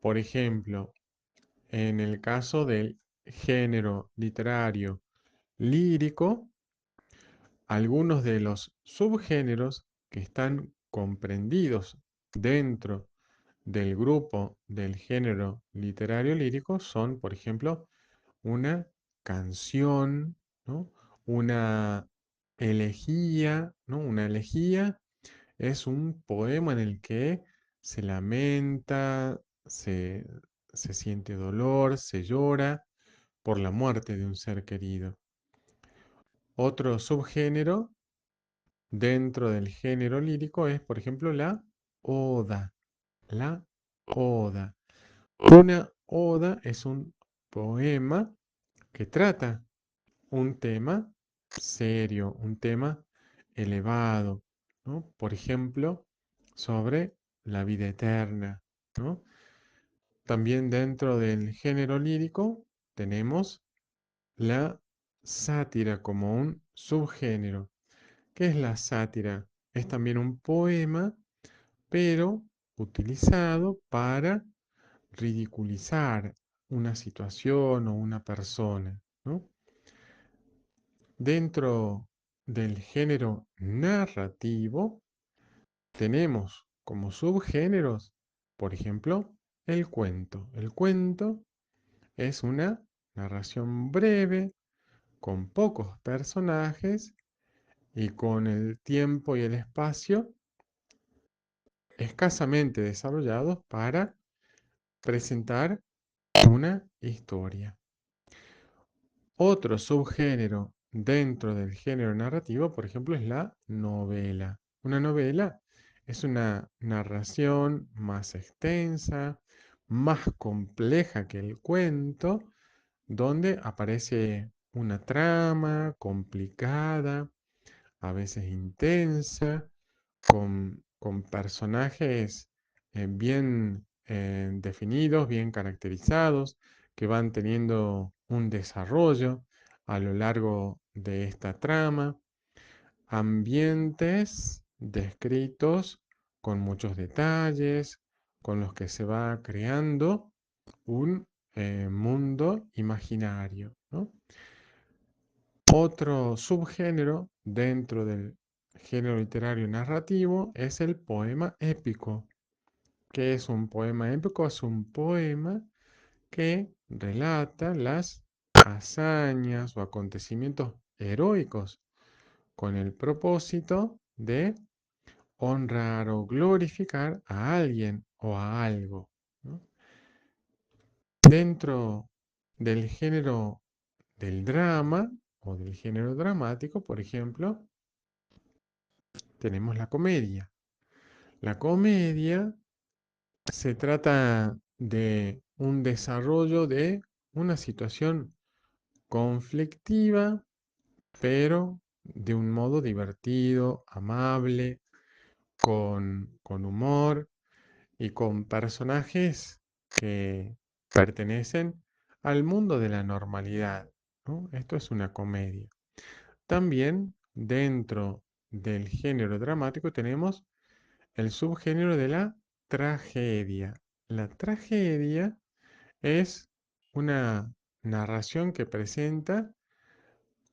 Speaker 5: Por ejemplo, en el caso del género literario lírico, algunos de los subgéneros que están comprendidos dentro del grupo del género literario lírico son, por ejemplo, una canción, ¿no? Una elegía, ¿no? Una elegía es un poema en el que se lamenta, se siente dolor, se llora por la muerte de un ser querido. Otro subgénero dentro del género lírico es, por ejemplo, la oda. La oda. Una oda es un poema que trata un tema serio, un tema elevado, ¿no? Por ejemplo, sobre la vida eterna, ¿no? También dentro del género lírico tenemos la sátira como un subgénero. ¿Qué es la sátira? Es también un poema, pero utilizado para ridiculizar una situación o una persona, ¿no? Dentro del género narrativo tenemos como subgéneros, por ejemplo, el cuento. El cuento es una narración breve, con pocos personajes y con el tiempo y el espacio escasamente desarrollados para presentar una historia. Otro subgénero dentro del género narrativo, por ejemplo, es la novela. Una novela es una narración más extensa, más compleja que el cuento, donde aparece una trama complicada, a veces intensa, con personajes bien definidos, bien caracterizados, que van teniendo un desarrollo a lo largo de esta trama, ambientes descritos con muchos detalles, con los que se va creando un mundo imaginario, ¿no? Otro subgénero dentro del género literario narrativo es el poema épico. ¿Qué es un poema épico? Es un poema que relata las hazañas o acontecimientos heroicos con el propósito de honrar o glorificar a alguien o a algo, ¿no? Dentro del género del drama o del género dramático, por ejemplo, tenemos la comedia. La comedia se trata de un desarrollo de una situación conflictiva, pero de un modo divertido, amable, con humor y con personajes que pertenecen al mundo de la normalidad, ¿no? Esto es una comedia. También dentro del género dramático tenemos el subgénero de la tragedia. La tragedia es una narración que presenta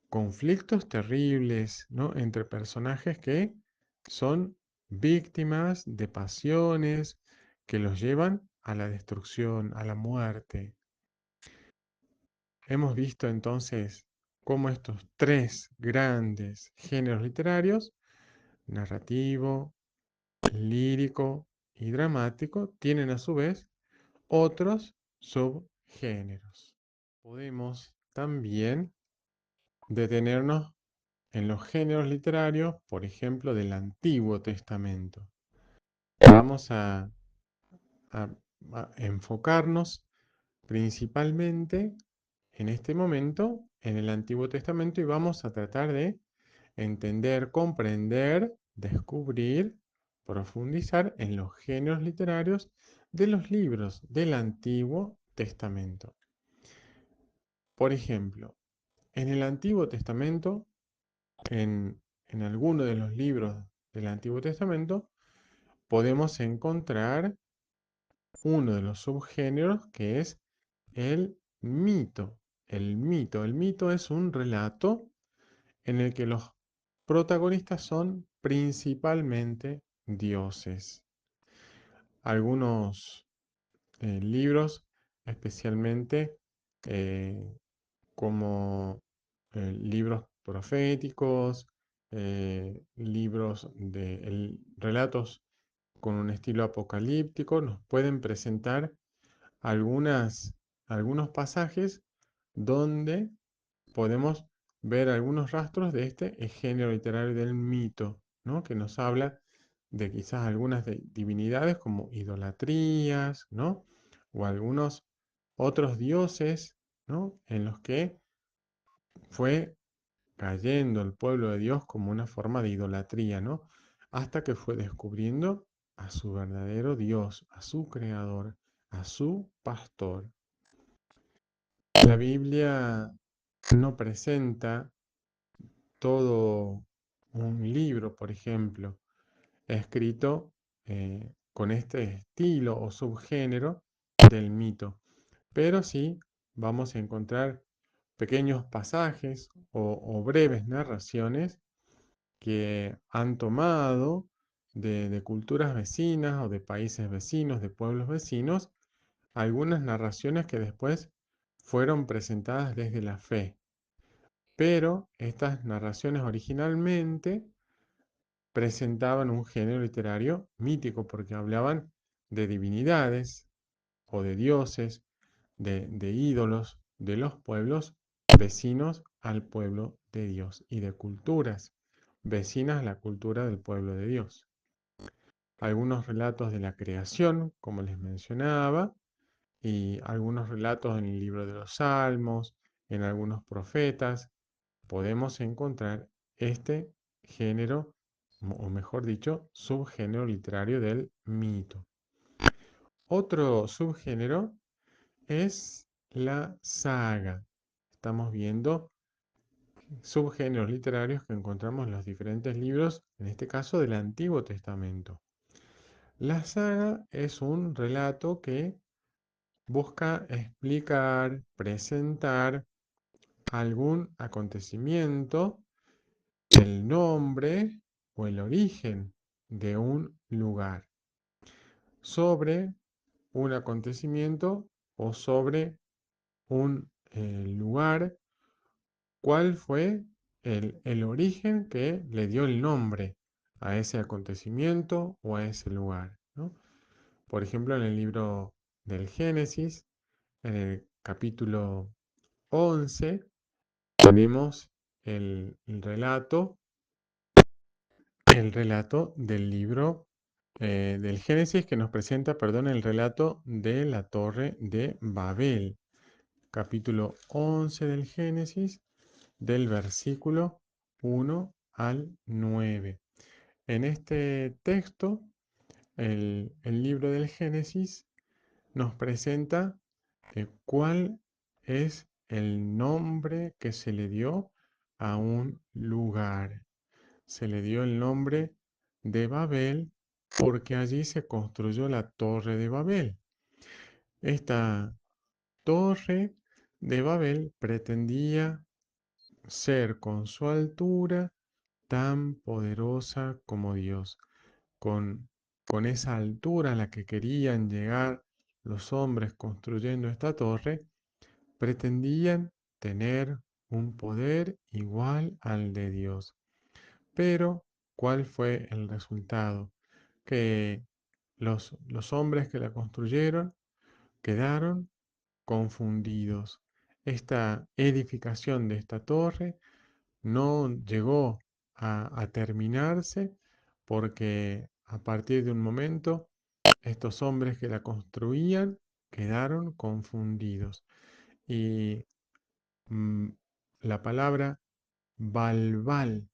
Speaker 5: conflictos terribles, ¿no? Entre personajes que son víctimas de pasiones que los llevan a la destrucción, a la muerte. Hemos visto entonces cómo estos tres grandes géneros literarios, narrativo, lírico y dramático, tienen a su vez otros subgéneros. Podemos también detenernos en los géneros literarios, por ejemplo, del Antiguo Testamento. Vamos a- a enfocarnos principalmente en este momento en el Antiguo Testamento y vamos a tratar de entender, comprender, descubrir, profundizar en los géneros literarios de los libros del Antiguo Testamento. Por ejemplo, en el Antiguo Testamento, en alguno de los libros del Antiguo Testamento, podemos encontrar uno de los subgéneros que es el mito. El mito es un relato en el que los protagonistas son principalmente dioses. Algunos libros, especialmente eh, como libros proféticos, libros de relatos con un estilo apocalíptico, nos pueden presentar algunos pasajes donde podemos ver algunos rastros de este género literario del mito, ¿no? Que nos habla de quizás algunas divinidades como idolatrías, ¿no? O algunos otros dioses, ¿no? En los que fue cayendo el pueblo de Dios como una forma de idolatría, ¿no? Hasta que fue descubriendo a su verdadero Dios, a su creador, a su pastor. La Biblia no presenta todo un libro, por ejemplo, escrito con este estilo o subgénero del mito, pero sí vamos a encontrar pequeños pasajes o breves narraciones que han tomado de culturas vecinas o de países vecinos, de pueblos vecinos, algunas narraciones que después fueron presentadas desde la fe. Pero estas narraciones originalmente presentaban un género literario mítico porque hablaban de divinidades o de dioses, de ídolos de los pueblos vecinos al pueblo de Dios y de culturas vecinas a la cultura del pueblo de Dios. Algunos relatos de la creación, como les mencionaba, y algunos relatos en el libro de los Salmos, en algunos profetas, podemos encontrar este género, o mejor dicho, subgénero literario del mito. Otro subgénero es la saga. Estamos viendo subgéneros literarios que encontramos en los diferentes libros, en este caso del Antiguo Testamento. La saga es un relato que busca explicar, presentar algún acontecimiento, el nombre o el origen de un lugar, sobre un acontecimiento o sobre un lugar, cuál fue el origen que le dio el nombre a ese acontecimiento o a ese lugar, ¿no? Por ejemplo, en el libro del Génesis, en el capítulo 11, tenemos el relato del libro del Génesis que nos presenta, perdón, el relato de la Torre de Babel. Capítulo 11 del Génesis, del versículo 1 al 9. En este texto, el libro del Génesis nos presenta cuál es el nombre que se le dio a un lugar. Se le dio el nombre de Babel porque allí se construyó la Torre de Babel. Esta Torre de Babel pretendía ser con su altura tan poderosa como Dios, con, con esa altura a la que querían llegar los hombres construyendo esta torre, pretendían tener un poder igual al de Dios. Pero, ¿cuál fue el resultado? Que los hombres que la construyeron quedaron confundidos. Esta edificación de esta torre no llegó a terminarse porque a partir de un momento estos hombres que la construían quedaron confundidos y mm, la palabra balbal.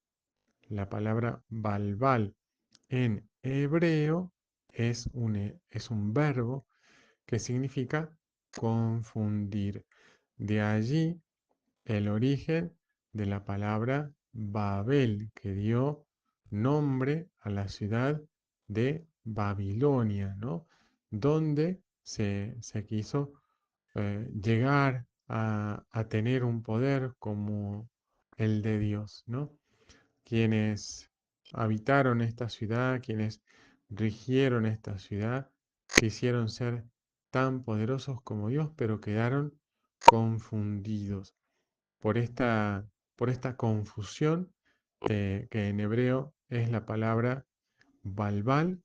Speaker 5: La palabra balbal en hebreo es un verbo que significa confundir. De allí el origen de la palabra Babel, que dio nombre a la ciudad de Babilonia, ¿no? Donde se quiso llegar a tener un poder como el de Dios, ¿no? Quienes habitaron esta ciudad, quienes rigieron esta ciudad, quisieron ser tan poderosos como Dios, pero quedaron confundidos por por esta confusión, que en hebreo es la palabra Balbal,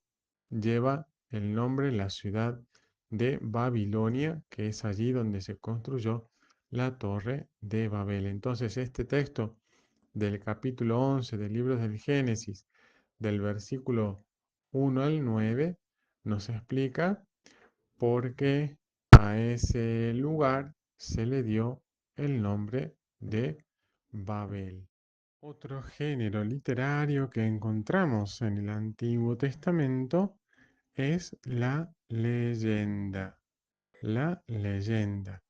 Speaker 5: lleva el nombre la ciudad de Babilonia, que es allí donde se construyó la torre de Babel. Entonces, este texto del capítulo 11 del libro del Génesis, del versículo 1 al 9, nos explica por qué a ese lugar se le dio el nombre de Babel. Otro género literario que encontramos en el Antiguo Testamento es la leyenda. La leyenda.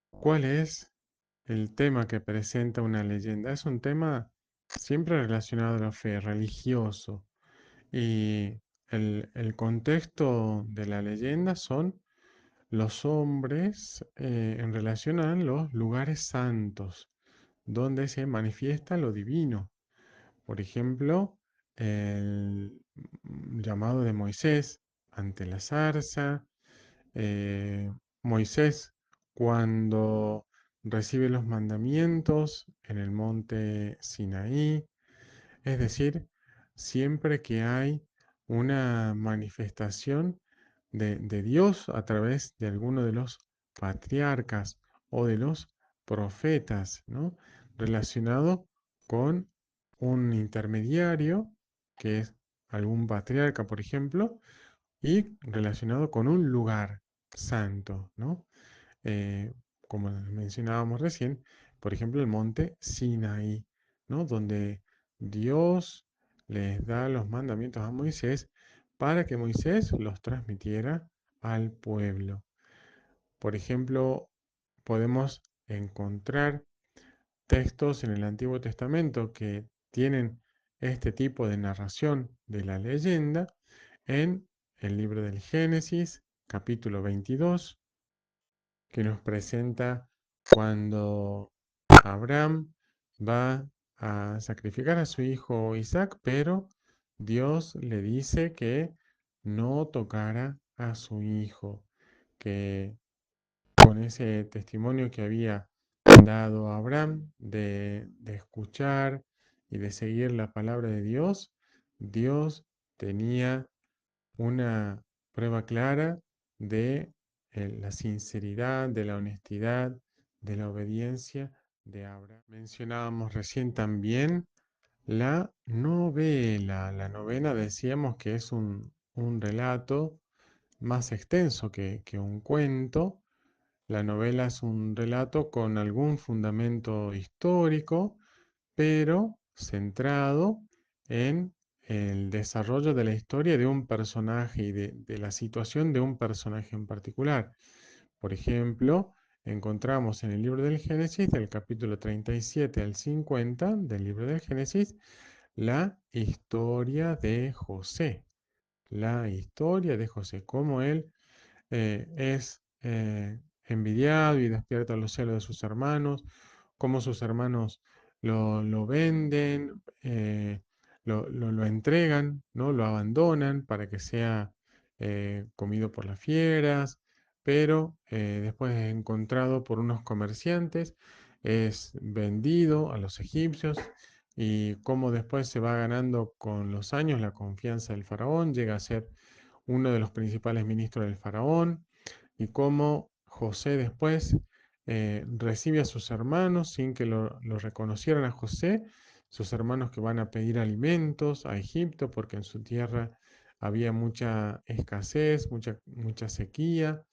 Speaker 5: ¿Cuál es el tema que presenta una leyenda? Es un tema siempre relacionado a la fe, religioso. Y el contexto de la leyenda son los hombres en relación a los lugares santos, donde se manifiesta lo divino. Por ejemplo, el llamado de Moisés ante la zarza, eh, Moisés cuando recibe los mandamientos en el monte Sinaí, es decir, siempre que hay una manifestación de Dios a través de alguno de los patriarcas o de los profetas, ¿no? Relacionado con un intermediario, que es algún patriarca, por ejemplo, y relacionado con un lugar santo, ¿no? Eh, Como mencionábamos recién, por ejemplo, el monte Sinaí, ¿no? Donde Dios les da los mandamientos a Moisés para que Moisés los transmitiera al pueblo. Por ejemplo, podemos encontrar textos en el Antiguo Testamento que tienen este tipo de narración de la leyenda en el libro del Génesis, capítulo 22, que nos presenta cuando Abraham va a sacrificar a su hijo Isaac, pero Dios le dice que no tocara a su hijo, que con ese testimonio que había dado Abraham de escuchar y de seguir la palabra de Dios, Dios tenía una prueba clara de la sinceridad, de la honestidad, de la obediencia de Abraham. Mencionábamos recién también la novela. La novela decíamos que es un relato más extenso que un cuento. La novela es un relato con algún fundamento histórico, pero centrado en el desarrollo de la historia de un personaje y de la situación de un personaje en particular. Por ejemplo, encontramos en el libro del Génesis, del capítulo 37 al 50 del libro del Génesis, la historia de José. La historia de José, cómo él es envidiado y despierta los celos de sus hermanos, cómo sus hermanos lo venden, lo entregan, ¿no? Lo abandonan para que sea comido por las fieras, pero después es encontrado por unos comerciantes, es vendido a los egipcios y cómo después se va ganando con los años la confianza del faraón, llega a ser uno de los principales ministros del faraón, y cómo José después recibe a sus hermanos sin que lo reconocieran a José, sus hermanos que van a pedir alimentos a Egipto porque en su tierra había mucha escasez, mucha sequía.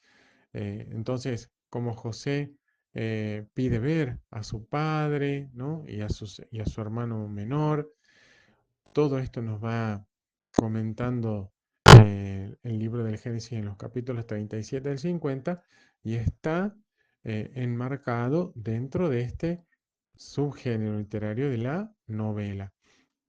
Speaker 5: Entonces, como José pide ver a su padre, ¿no? Y a su hermano menor. Todo esto nos va comentando el libro del Génesis en los capítulos 37 al 50 y está enmarcado dentro de este subgénero literario de la novela.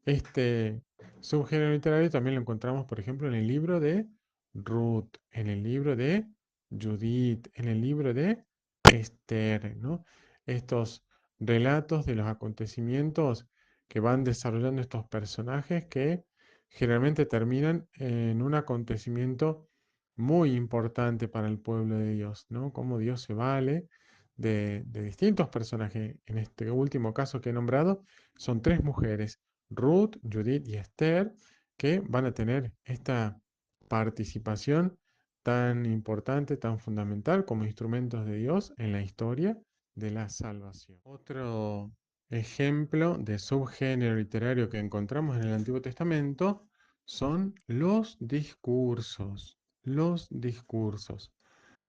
Speaker 5: Este subgénero literario también lo encontramos, por ejemplo, en el libro de Ruth, en el libro de Judith, en el libro de Esther, ¿no? Estos relatos de los acontecimientos que van desarrollando estos personajes que generalmente terminan en un acontecimiento muy importante para el pueblo de Dios, ¿no? Cómo Dios se vale de distintos personajes. En este último caso que he nombrado, son tres mujeres, Ruth, Judith y Esther, que van a tener esta participación tan importante, tan fundamental como instrumentos de Dios en la historia de la salvación. Otro ejemplo de subgénero literario que encontramos en el Antiguo Testamento son los discursos. Los discursos.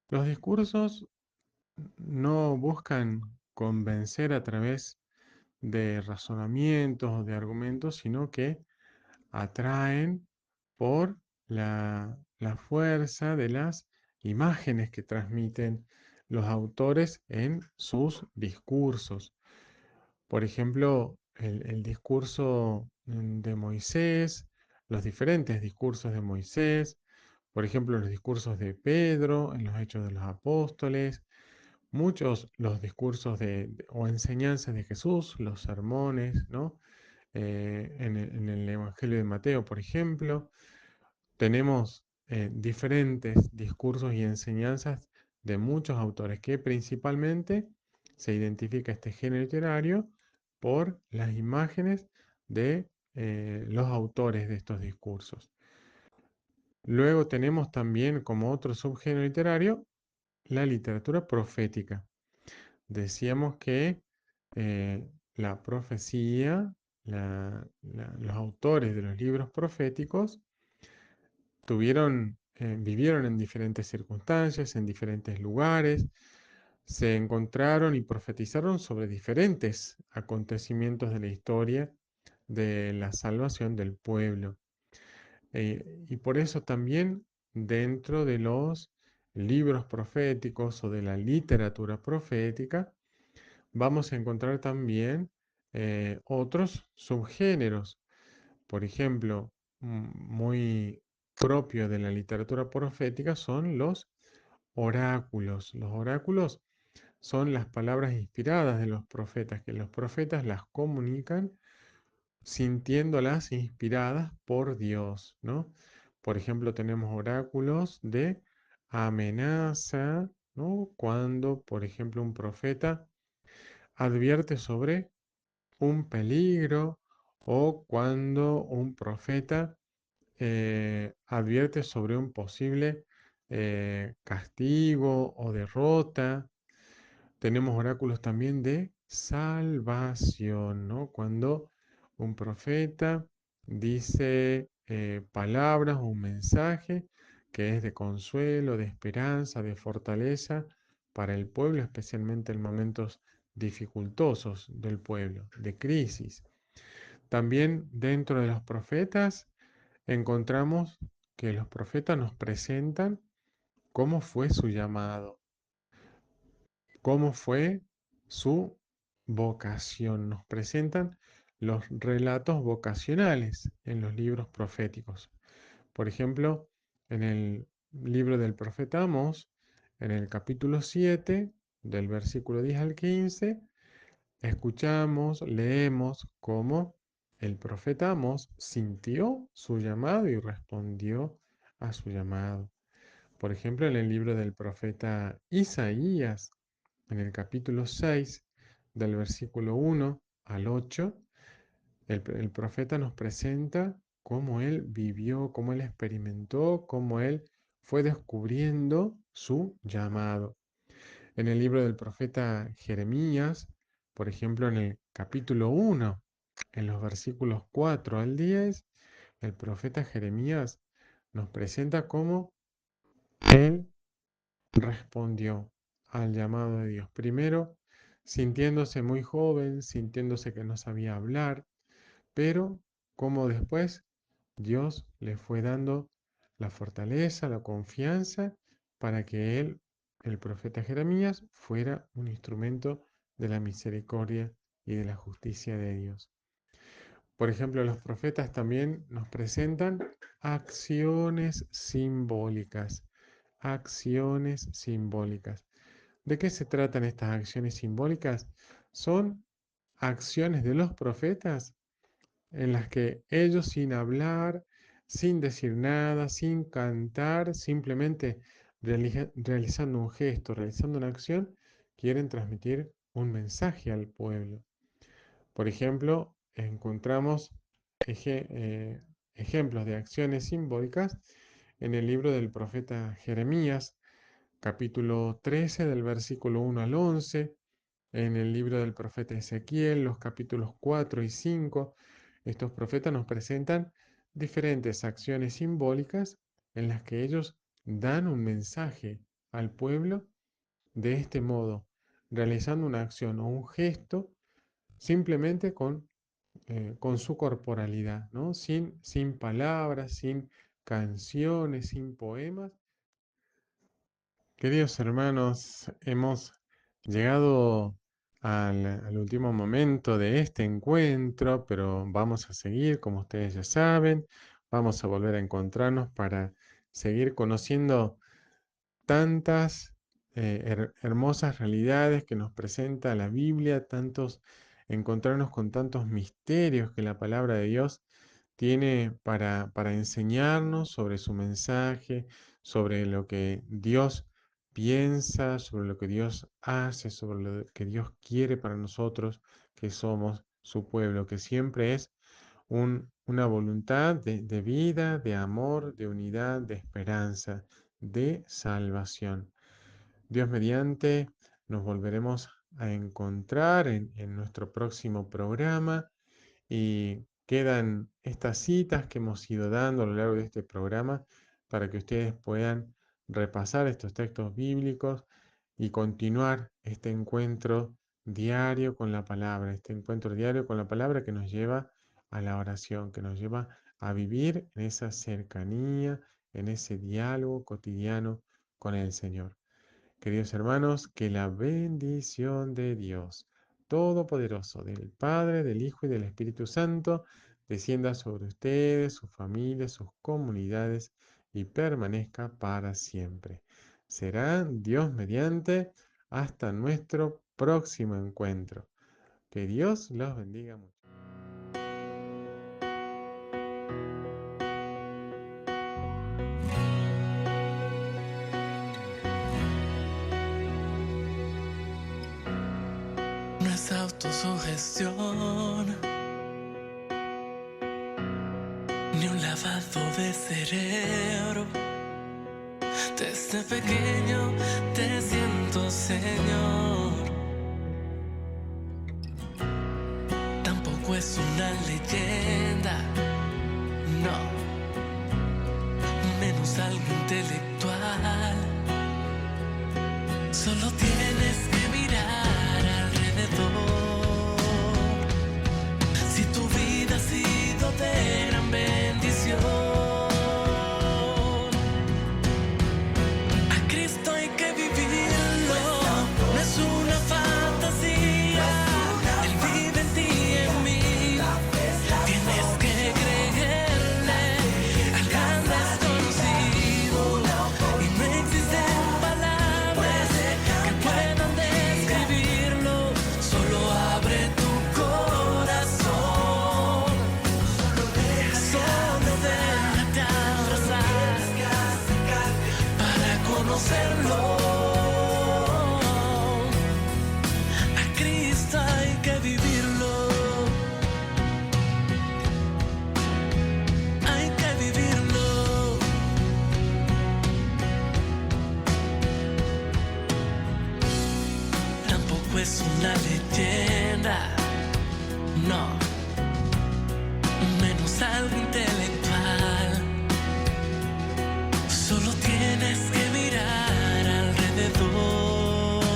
Speaker 5: Los discursos no buscan convencer a través de razonamientos o de argumentos, sino que atraen por la fuerza de las imágenes que transmiten los autores en sus discursos. Por ejemplo, el discurso de Moisés, los diferentes discursos de Moisés, por ejemplo, los discursos de Pedro en los Hechos de los Apóstoles, muchos los discursos o enseñanzas de Jesús, los sermones, ¿no? En el Evangelio de Mateo, por ejemplo, tenemos diferentes discursos y enseñanzas de muchos autores que principalmente se identifica este género literario por las imágenes de los autores de estos discursos. Luego tenemos también como otro subgénero literario la literatura profética. Decíamos que la profecía, los autores de los libros proféticos vivieron en diferentes circunstancias, en diferentes lugares, se encontraron y profetizaron sobre diferentes acontecimientos de la historia de la salvación del pueblo. Y por eso también dentro de los libros proféticos o de la literatura profética, vamos a encontrar también otros subgéneros. Por ejemplo, muy propio de la literatura profética son los oráculos. Los oráculos son las palabras inspiradas de los profetas, que los profetas las comunican sintiéndolas inspiradas por Dios, ¿no? Por ejemplo, tenemos oráculos de amenaza, ¿no? Cuando, por ejemplo, un profeta advierte sobre un peligro o cuando un profeta advierte sobre un posible castigo o derrota. Tenemos oráculos también de salvación, ¿no? Cuando un profeta dice palabras o un mensaje que es de consuelo, de esperanza, de fortaleza para el pueblo, especialmente en momentos dificultosos del pueblo, de crisis. También dentro de los profetas encontramos que los profetas nos presentan cómo fue su llamado, cómo fue su vocación. Nos presentan los relatos vocacionales en los libros proféticos. Por ejemplo, en el libro del profeta Amós, en el capítulo 7, del versículo 10 al 15, escuchamos, leemos cómo el profeta Amós sintió su llamado y respondió a su llamado. Por ejemplo, en el libro del profeta Isaías, en el capítulo 6, del versículo 1 al 8, el profeta nos presenta cómo él vivió, cómo él experimentó, cómo él fue descubriendo su llamado. En el libro del profeta Jeremías, por ejemplo, en el capítulo 1, en los versículos 4 al 10, el profeta Jeremías nos presenta cómo él respondió al llamado de Dios. Primero, sintiéndose muy joven, sintiéndose que no sabía hablar, pero como después Dios le fue dando la fortaleza, la confianza para que él, el profeta Jeremías, fuera un instrumento de la misericordia y de la justicia de Dios. Por ejemplo, los profetas también nos presentan acciones simbólicas. Acciones simbólicas. ¿De qué se tratan estas acciones simbólicas? Son acciones de los profetas en las que ellos sin hablar, sin decir nada, sin cantar, simplemente realizando un gesto, realizando una acción, quieren transmitir un mensaje al pueblo. Por ejemplo, encontramos ejemplos de acciones simbólicas en el libro del profeta Jeremías, capítulo 13 del versículo 1 al 11, en el libro del profeta Ezequiel, los capítulos 4 y 5. Estos profetas nos presentan diferentes acciones simbólicas en las que ellos dan un mensaje al pueblo de este modo, realizando una acción o un gesto simplemente con su corporalidad, ¿no? Sin palabras, sin canciones, sin poemas. Queridos hermanos, hemos llegado al último momento de este encuentro, pero vamos a seguir, como ustedes ya saben, vamos a volver a encontrarnos para seguir conociendo tantas hermosas realidades que nos presenta la Biblia, encontrarnos con tantos misterios que la palabra de Dios tiene para enseñarnos sobre su mensaje, sobre lo que Dios piensa, sobre lo que Dios hace, sobre lo que Dios quiere para nosotros, que somos su pueblo, que siempre es una voluntad de vida, de amor, de unidad, de esperanza, de salvación. Dios mediante, nos volveremos a encontrar en nuestro próximo programa y quedan estas citas que hemos ido dando a lo largo de este programa para que ustedes puedan repasar estos textos bíblicos y continuar este encuentro diario con la palabra, este encuentro diario con la palabra que nos lleva a la oración, que nos lleva a vivir en esa cercanía, en ese diálogo cotidiano con el Señor. Queridos hermanos, que la bendición de Dios Todopoderoso, del Padre, del Hijo y del Espíritu Santo, descienda sobre ustedes, sus familias, sus comunidades y permanezca para siempre. Será Dios mediante hasta nuestro próximo encuentro. Que Dios los bendiga mucho.
Speaker 1: No es autosugestión, ni un lavado de cerebro. Desde pequeño te siento, Señor. Tampoco es una leyenda, no, menos algo intelectual. Solo tienes que mirar alrededor. Si tu vida ha sido de gran bendición, a Cristo hay que vivirlo. No es una fantasía, Él vive en ti y en mí. Tienes que creerle al gran desconocido, y no existen palabras que puedan describirlo. Solo abre tu corazón, solo déjate abrazar para conocerlo. A Cristo hay que vivirlo, hay que vivirlo. Tampoco es una leyenda, no, menos algo intelectual. Solo tienes que mirar alrededor.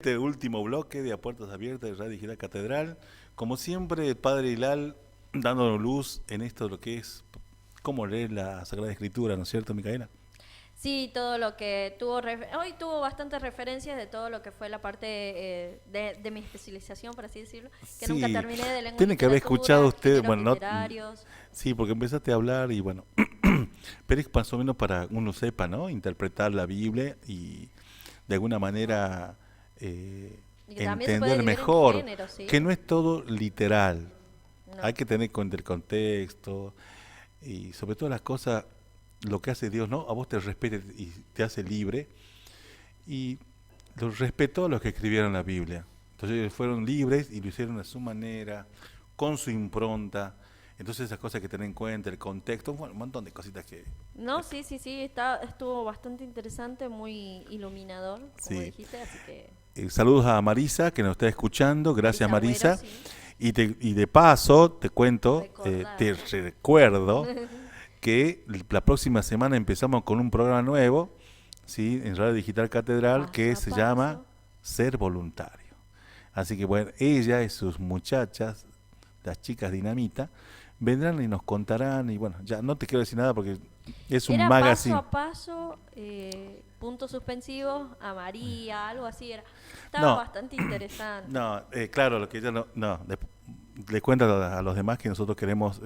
Speaker 3: Este último bloque de A Puertas Abiertas de Radio Digital Catedral. Como siempre, el Padre Hilal dándonos luz en esto de lo que es cómo leer la Sagrada Escritura, ¿no es cierto, Micaela?
Speaker 2: Sí, todo lo que tuvo, hoy tuvo bastantes referencias de todo lo que fue la parte de mi especialización, por así decirlo, que
Speaker 3: Sí,
Speaker 2: nunca terminé de lengua y
Speaker 3: tiene que haber
Speaker 2: literatura,
Speaker 3: escuchado usted,
Speaker 2: géneros
Speaker 3: bueno, no,
Speaker 2: literarios.
Speaker 3: sí, porque empezaste a hablar y bueno, pero es más o menos para uno sepa, ¿no? Interpretar la Biblia y de alguna manera
Speaker 2: Y que también se puede
Speaker 3: entender
Speaker 2: dividir en
Speaker 3: mejor
Speaker 2: géneros, ¿sí?
Speaker 3: que no es todo literal.
Speaker 2: No.
Speaker 3: Hay que tener cuenta el contexto y sobre todo las cosas, lo que hace Dios, ¿no? A vos te respeta y te hace libre y los respetó a los que escribieron la Biblia. Entonces ellos fueron libres y lo hicieron a su manera, con su impronta. Entonces esas cosas que tener en cuenta, el contexto, bueno, un montón de cositas que...
Speaker 2: No, sí, estuvo bastante interesante, muy iluminador, como
Speaker 3: Sí.
Speaker 2: dijiste, así que...
Speaker 3: Saludos a Marisa que nos está escuchando, gracias
Speaker 2: Marisa
Speaker 3: Marisa.
Speaker 2: Agüero, sí.
Speaker 3: Y de paso te cuento,
Speaker 2: Recordar.
Speaker 3: te recuerdo que la próxima semana empezamos con un programa nuevo, ¿sí? En Radio Digital Catedral,
Speaker 2: Paso
Speaker 3: que
Speaker 2: a
Speaker 3: se
Speaker 2: paso.
Speaker 3: llama Ser Voluntario. Así que bueno, ella y sus muchachas, las chicas Dinamita, vendrán y nos contarán, y bueno, ya no te quiero decir nada porque es un
Speaker 2: Era
Speaker 3: magazine.
Speaker 2: paso a paso, puntos suspensivos, a María, algo así era. Estaba
Speaker 3: No.
Speaker 2: bastante interesante.
Speaker 3: No, claro, lo que ella no, le cuento a los demás que nosotros queremos,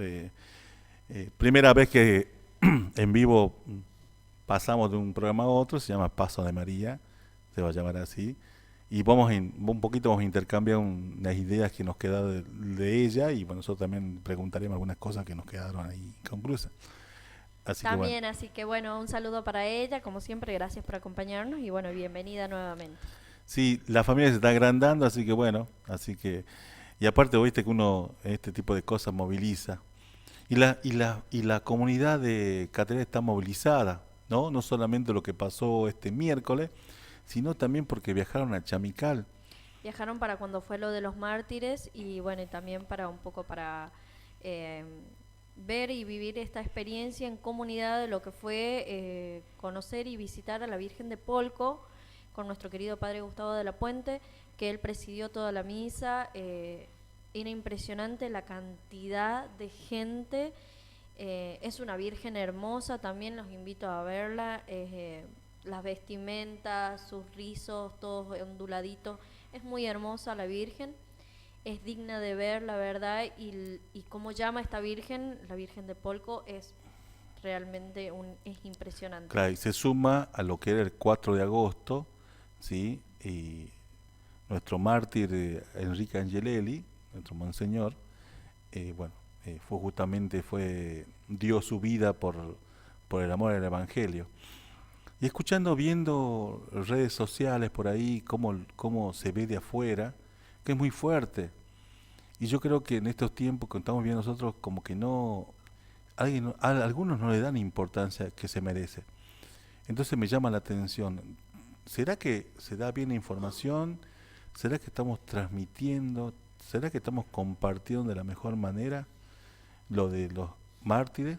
Speaker 3: primera vez que en vivo pasamos de un programa a otro, se llama Paso de María, se va a llamar así, y un poquito vamos a intercambiar unas ideas que nos quedaron de ella, y bueno, nosotros también preguntaremos algunas cosas que nos quedaron ahí inconclusas. Así que
Speaker 2: También,
Speaker 3: bueno.
Speaker 2: así que bueno, un saludo para ella, como siempre, gracias por acompañarnos y bueno, bienvenida nuevamente.
Speaker 3: Sí, la familia se está agrandando, así que bueno, y aparte viste que uno este tipo de cosas moviliza. Y la comunidad de Catedral está movilizada, ¿no? No solamente lo que pasó este miércoles, sino también porque viajaron a Chamical.
Speaker 2: Viajaron para cuando fue lo de los mártires y bueno, y también para un poco para ver y vivir esta experiencia en comunidad de lo que fue conocer y visitar a la Virgen de Polco con nuestro querido Padre Gustavo de la Puente, que él presidió toda la misa. Era impresionante la cantidad de gente. Es una Virgen hermosa, también los invito a verla. Las vestimentas, sus rizos, todos onduladitos. Es muy hermosa la Virgen. Es digna de ver, la verdad. Y cómo llama esta Virgen, la Virgen de Polco, es realmente es impresionante.
Speaker 3: Claro, y se suma a lo que era el 4 de agosto, ¿sí? Y nuestro mártir Enrique Angelelli, nuestro monseñor, dio su vida por el amor al Evangelio. Y viendo redes sociales por ahí, cómo se ve de afuera, que es muy fuerte. Y yo creo que en estos tiempos que estamos viendo nosotros, como que a algunos no le dan importancia que se merece. Entonces me llama la atención, ¿será que se da bien la información? ¿Será que estamos transmitiendo? ¿Será que estamos compartiendo de la mejor manera lo de los mártires?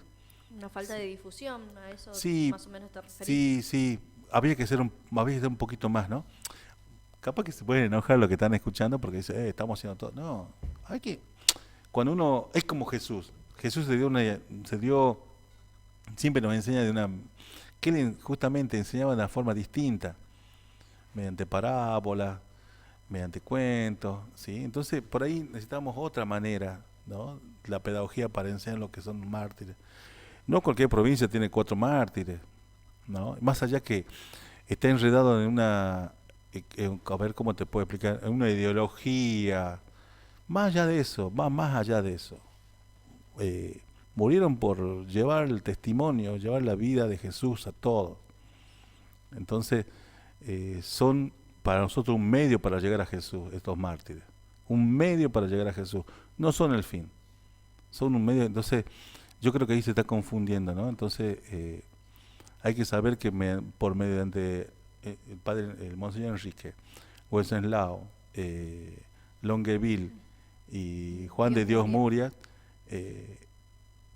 Speaker 2: Una falta de difusión, a eso
Speaker 3: Sí,
Speaker 2: más o menos te referís.
Speaker 3: sí, habría que ser un poquito más, ¿no? Capaz que se pueden enojar los que están escuchando porque dicen, estamos haciendo todo. No, cuando uno, es como Jesús siempre nos enseña que él justamente enseñaba de una forma distinta, mediante parábolas, mediante cuentos, ¿sí? Entonces, por ahí necesitamos otra manera, ¿no? La pedagogía para enseñar lo que son mártires. No cualquier provincia tiene 4 mártires, ¿no? Más allá que está enredado en a ver cómo te puedo explicar, en una ideología, más allá de eso, más allá de eso. Murieron por llevar el testimonio, llevar la vida de Jesús a todos. Entonces, son para nosotros un medio para llegar a Jesús, estos mártires. Un medio para llegar a Jesús. No son el fin, son un medio. Entonces, yo creo que ahí se está confundiendo, ¿no? Entonces, hay que saber que mediante el padre, el monseñor Enrique, Wenceslao, Longueville y Juan de Dios Muria,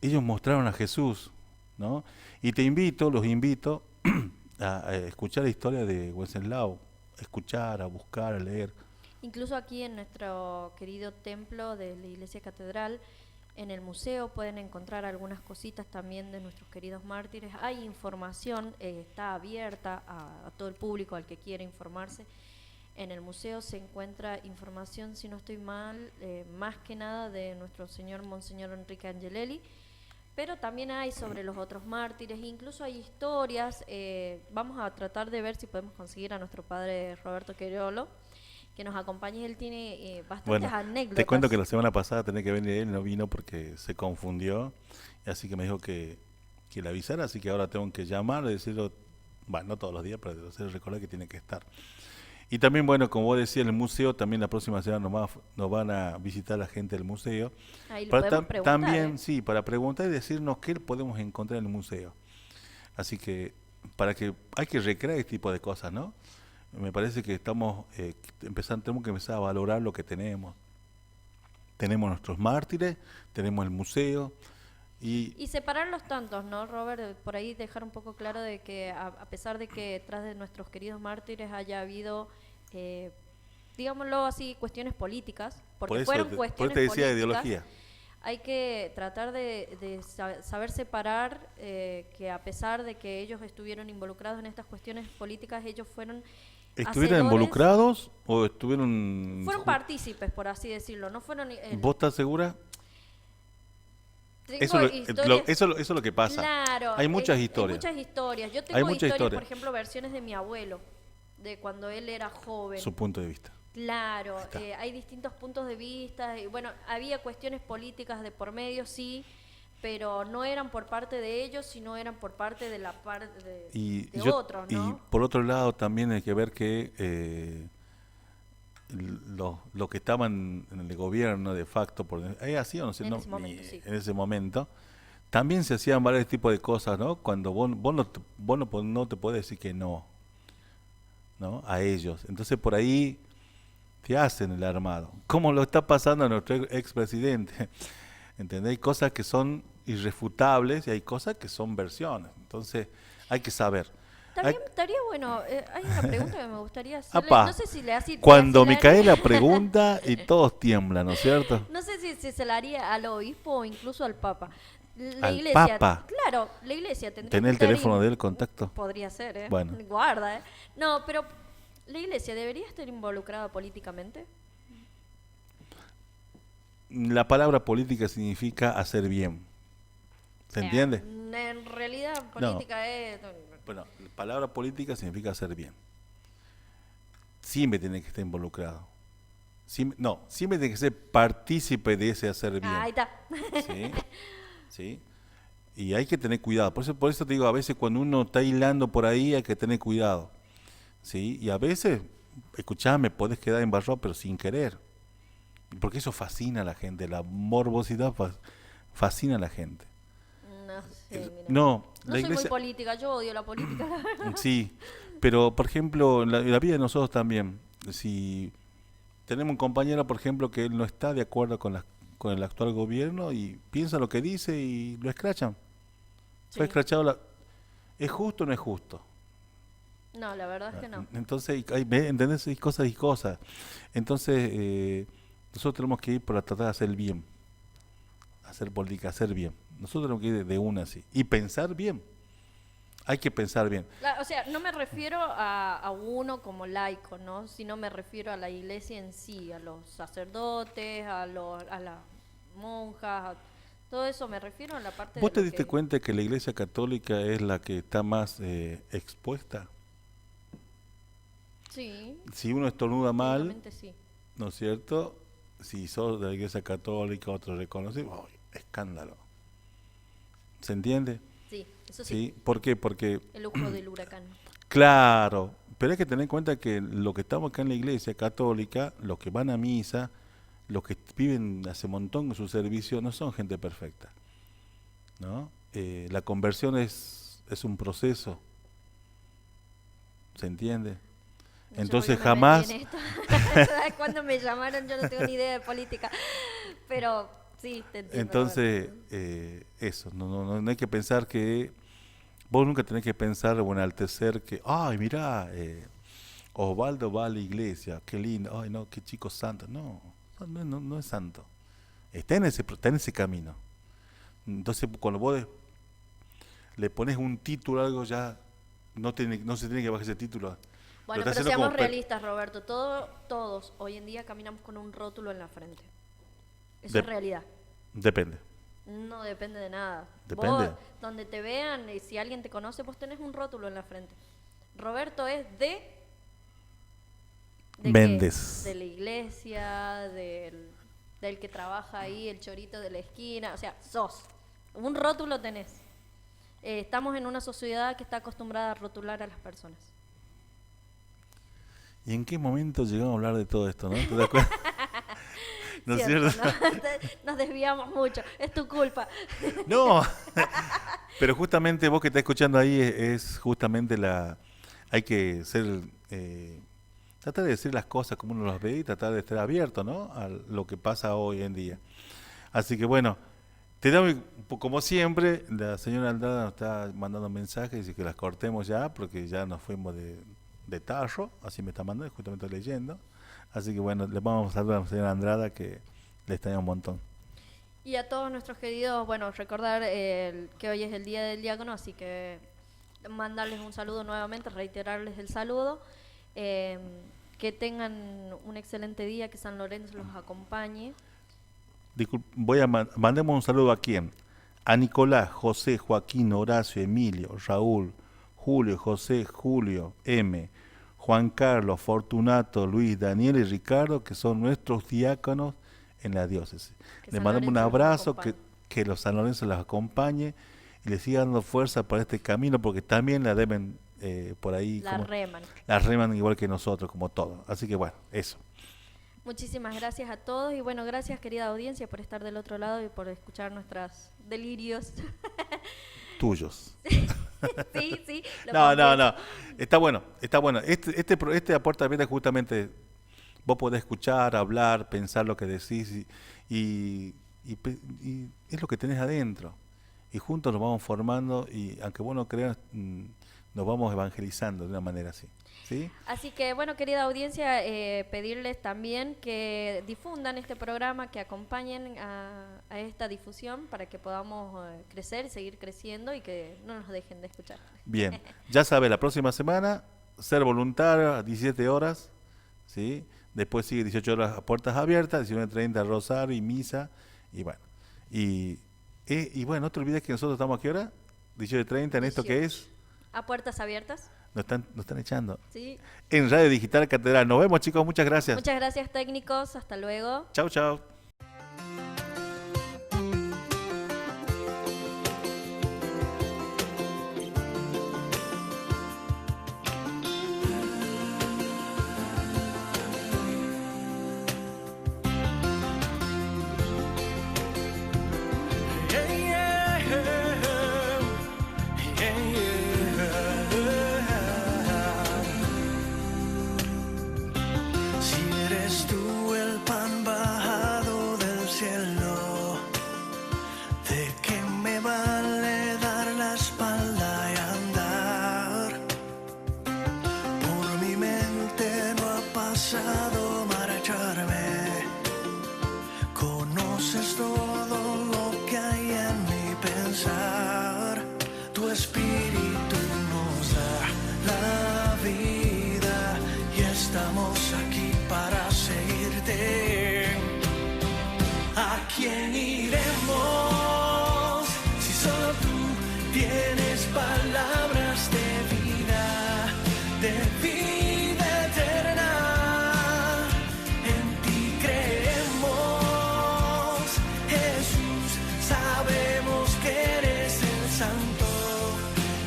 Speaker 3: ellos mostraron a Jesús, ¿no? Y los invito a escuchar la historia de Wenceslao. escuchar, a buscar, a leer.
Speaker 2: Incluso aquí en nuestro querido templo de la Iglesia Catedral, en el museo pueden encontrar algunas cositas también de nuestros queridos mártires. Hay información, está abierta a todo el público, al que quiera informarse. En el museo se encuentra información, si no estoy mal, más que nada de nuestro señor Monseñor Enrique Angelelli, pero también hay sobre los otros mártires, incluso hay historias. Vamos a tratar de ver si podemos conseguir a nuestro padre Roberto Querolo, que nos acompañe. Él tiene bastantes anécdotas.
Speaker 3: Te cuento que la semana pasada tenía que venir él, no vino porque se confundió, así que me dijo que le avisara, así que ahora tengo que llamar y decirlo, bueno, no todos los días, pero hacer recordar que tiene que estar. Y también, bueno, como vos decías, el museo, también la próxima semana nos van a visitar la gente del museo.
Speaker 2: Ahí lo podemos preguntar,
Speaker 3: también, sí, para preguntar y decirnos qué podemos encontrar en el museo. Así que, hay que recrear este tipo de cosas, ¿no? Me parece que tenemos que empezar a valorar lo que tenemos. Tenemos nuestros mártires, tenemos el museo. Y
Speaker 2: separar los tantos, ¿no, Robert? Por ahí dejar un poco claro de que a pesar de que detrás de nuestros queridos mártires haya habido, digámoslo así, cuestiones políticas, porque fueron cuestiones
Speaker 3: por eso te decía
Speaker 2: políticas,
Speaker 3: ideología.
Speaker 2: hay que tratar de saber separar que a pesar de que ellos estuvieron involucrados en estas cuestiones políticas, ellos fueron
Speaker 3: ¿Estuvieron involucrados o estuvieron...?
Speaker 2: Fueron partícipes, por así decirlo, no fueron...
Speaker 3: ¿Vos estás segura? Eso es lo que pasa.
Speaker 2: Claro,
Speaker 3: hay muchas historias.
Speaker 2: Hay muchas historias. Yo tengo historias, por ejemplo, versiones de mi abuelo, de cuando él era joven.
Speaker 3: Su punto de vista.
Speaker 2: Claro, hay distintos puntos de vista. Y bueno, había cuestiones políticas de por medio, sí, pero no eran por parte de ellos, sino eran por parte de la parte de otros, ¿no?
Speaker 3: Y por otro lado también hay que ver que los que estaban en el gobierno de facto, así o no sé,
Speaker 2: en ese momento, sí.
Speaker 3: En ese momento, también se hacían varios tipos de cosas, ¿no? Cuando vos no te podés decir que no a ellos. Entonces por ahí te hacen el armado. Como lo está pasando a nuestro expresidente. ¿Entendés? Hay cosas que son irrefutables y hay cosas que son versiones. Entonces hay que saber.
Speaker 2: También estaría bueno, hay una pregunta que me gustaría hacerle.
Speaker 3: Apá,
Speaker 2: no sé si le hace...
Speaker 3: cuando Micaela pregunta y todos tiemblan, ¿no es cierto?
Speaker 2: No sé si se la haría al obispo o incluso al papa.
Speaker 3: ¿Al
Speaker 2: iglesia,
Speaker 3: papa?
Speaker 2: Claro, la iglesia tendría
Speaker 3: ¿Tenés
Speaker 2: que
Speaker 3: el
Speaker 2: estar
Speaker 3: teléfono del contacto?
Speaker 2: Podría ser, ¿eh?
Speaker 3: Bueno.
Speaker 2: Guarda, ¿eh? No, pero ¿la iglesia debería estar involucrada políticamente?
Speaker 3: La palabra política significa hacer bien. ¿Se entiende?
Speaker 2: En realidad, política es...
Speaker 3: Bueno, la palabra política significa hacer bien. Siempre tiene que estar involucrado. Siempre tiene que ser partícipe de ese hacer bien.
Speaker 2: Ahí está.
Speaker 3: ¿Sí? Y hay que tener cuidado. Por eso te digo, a veces cuando uno está hilando por ahí hay que tener cuidado. ¿Sí? Y a veces, escuchame, podés quedar embarrado, pero sin querer. Porque eso fascina a la gente, la morbosidad fascina a la gente.
Speaker 2: No sé, mira.
Speaker 3: No
Speaker 2: soy muy política, yo odio la política.
Speaker 3: Sí, pero por ejemplo, en la vida de nosotros también, si tenemos un compañero, por ejemplo, que él no está de acuerdo con el actual gobierno y piensa lo que dice y lo escrachan.
Speaker 2: Sí.
Speaker 3: Fue escrachado. ¿Es justo o no es justo?
Speaker 2: No, la verdad es que no.
Speaker 3: Entonces, ¿entendés? Hay cosas y cosas. Entonces, nosotros tenemos que ir para tratar de hacer el bien. Hacer política, hacer bien. Nosotros tenemos que ir de una así. Y pensar bien. Hay que pensar bien.
Speaker 2: O sea, no me refiero a uno como laico, ¿no? Sino me refiero a la iglesia en sí, a los sacerdotes, a las monjas, todo eso me refiero a la parte de...
Speaker 3: ¿Vos te diste cuenta que la iglesia católica es la que está más expuesta?
Speaker 2: Sí.
Speaker 3: Si uno estornuda mal,
Speaker 2: sí.
Speaker 3: ¿no es cierto? Si sos de la iglesia católica, otro reconoce, escándalo. ¿Se entiende?
Speaker 2: Sí, eso sí.
Speaker 3: ¿Por qué? Porque...
Speaker 2: El ojo del huracán.
Speaker 3: Claro, pero hay que tener en cuenta que los que estamos acá en la iglesia católica, los que van a misa, los que viven hace montón en su servicio, no son gente perfecta, ¿no? La conversión es un proceso, ¿se entiende?
Speaker 2: No,
Speaker 3: entonces jamás...
Speaker 2: Cuando me llamaron yo no tengo ni idea de política, pero sí, te entiendo.
Speaker 3: Entonces, eso, no hay que pensar que... Vos nunca tenés que pensar o enaltecer que, ay, mirá, Osvaldo va a la iglesia, qué lindo, ay no, qué chico santo. No, no es santo. Está en ese camino. Entonces, cuando vos le pones un título a algo, ya no se tiene que bajar ese título.
Speaker 2: Bueno, pero seamos realistas, Roberto. Todos hoy en día caminamos con un rótulo en la frente. Eso es realidad.
Speaker 3: Depende.
Speaker 2: No depende de nada.
Speaker 3: Depende.
Speaker 2: Vos, donde te vean, y si alguien te conoce, vos tenés un rótulo en la frente. Roberto es ¿de
Speaker 3: Méndez.
Speaker 2: De la iglesia, del que trabaja ahí, el chorito de la esquina. O sea, sos. Un rótulo tenés. Estamos en una sociedad que está acostumbrada a rotular a las personas.
Speaker 3: ¿Y en qué momento llegamos a hablar de todo esto, no? ¿Te das cuenta? ¿No es cierto?
Speaker 2: ¿No? Nos desviamos mucho. Es tu culpa.
Speaker 3: No. Pero justamente vos que estás escuchando ahí es justamente hay que ser... tratar de decir las cosas como uno las ve y tratar de estar abierto, ¿no? A lo que pasa hoy en día. Así que bueno, como siempre, la señora Andrada nos está mandando mensajes y dice que las cortemos ya porque ya nos fuimos de tarro, así me está mandando, justamente estoy leyendo. Así que bueno, le vamos a saludar a la señora Andrada que le extraña un montón.
Speaker 2: Y a todos nuestros queridos, bueno, recordar que hoy es el Día del Diácono, así que mandarles un saludo nuevamente, reiterarles el saludo. Que tengan un excelente día, que San Lorenzo los acompañe.
Speaker 3: Mandemos un saludo a quién. A Nicolás, José, Joaquín, Horacio, Emilio, Raúl, Julio, José, Julio, M, Juan Carlos, Fortunato, Luis, Daniel y Ricardo, que son nuestros diáconos en la diócesis. Les mandamos un abrazo, que los San Lorenzo los acompañe y les siga dando fuerza para este camino, porque también la deben por ahí. La reman igual que nosotros, como todos. Así que bueno, eso.
Speaker 2: Muchísimas gracias a todos y bueno, gracias querida audiencia por estar del otro lado y por escuchar nuestros delirios.
Speaker 3: Tuyos.
Speaker 2: Sí.
Speaker 3: No. Está bueno. Este aporta bien justamente. Vos podés escuchar, hablar, pensar lo que decís y es lo que tenés adentro. Y juntos nos vamos formando y aunque vos no creas, nos vamos evangelizando de una manera así. ¿Sí?
Speaker 2: Así que bueno, querida audiencia, pedirles también que difundan este programa, que acompañen a esta difusión para que podamos crecer, seguir creciendo y que no nos dejen de escuchar.
Speaker 3: Bien, ya sabes, la próxima semana, ser voluntario a 17 horas, ¿sí? Después sigue 18 horas a puertas abiertas, 19:30 rosario y misa, y bueno. Y bueno, no te olvides que nosotros estamos ¿a qué hora? 18:30 en esto que es...
Speaker 2: A puertas abiertas.
Speaker 3: Nos están echando.
Speaker 2: Sí.
Speaker 3: En Radio Digital Catedral. Nos vemos, chicos. Muchas gracias.
Speaker 2: Muchas gracias, técnicos. Hasta luego.
Speaker 3: Chau.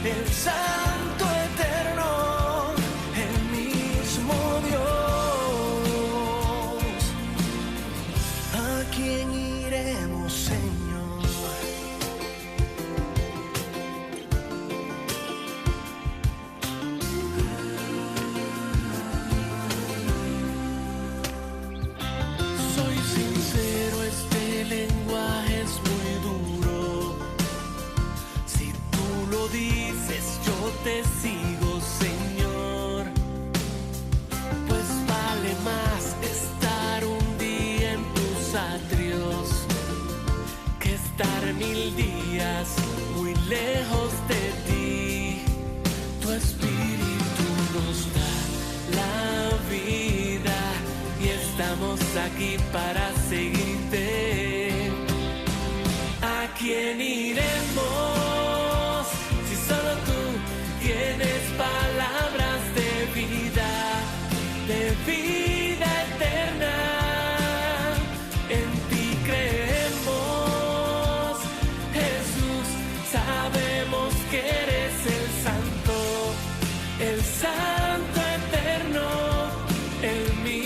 Speaker 1: El estaremos aquí para seguirte. ¿A quién iremos si solo tú tienes palabras de vida eterna? En ti creemos, Jesús, sabemos que eres el santo eterno, el mío.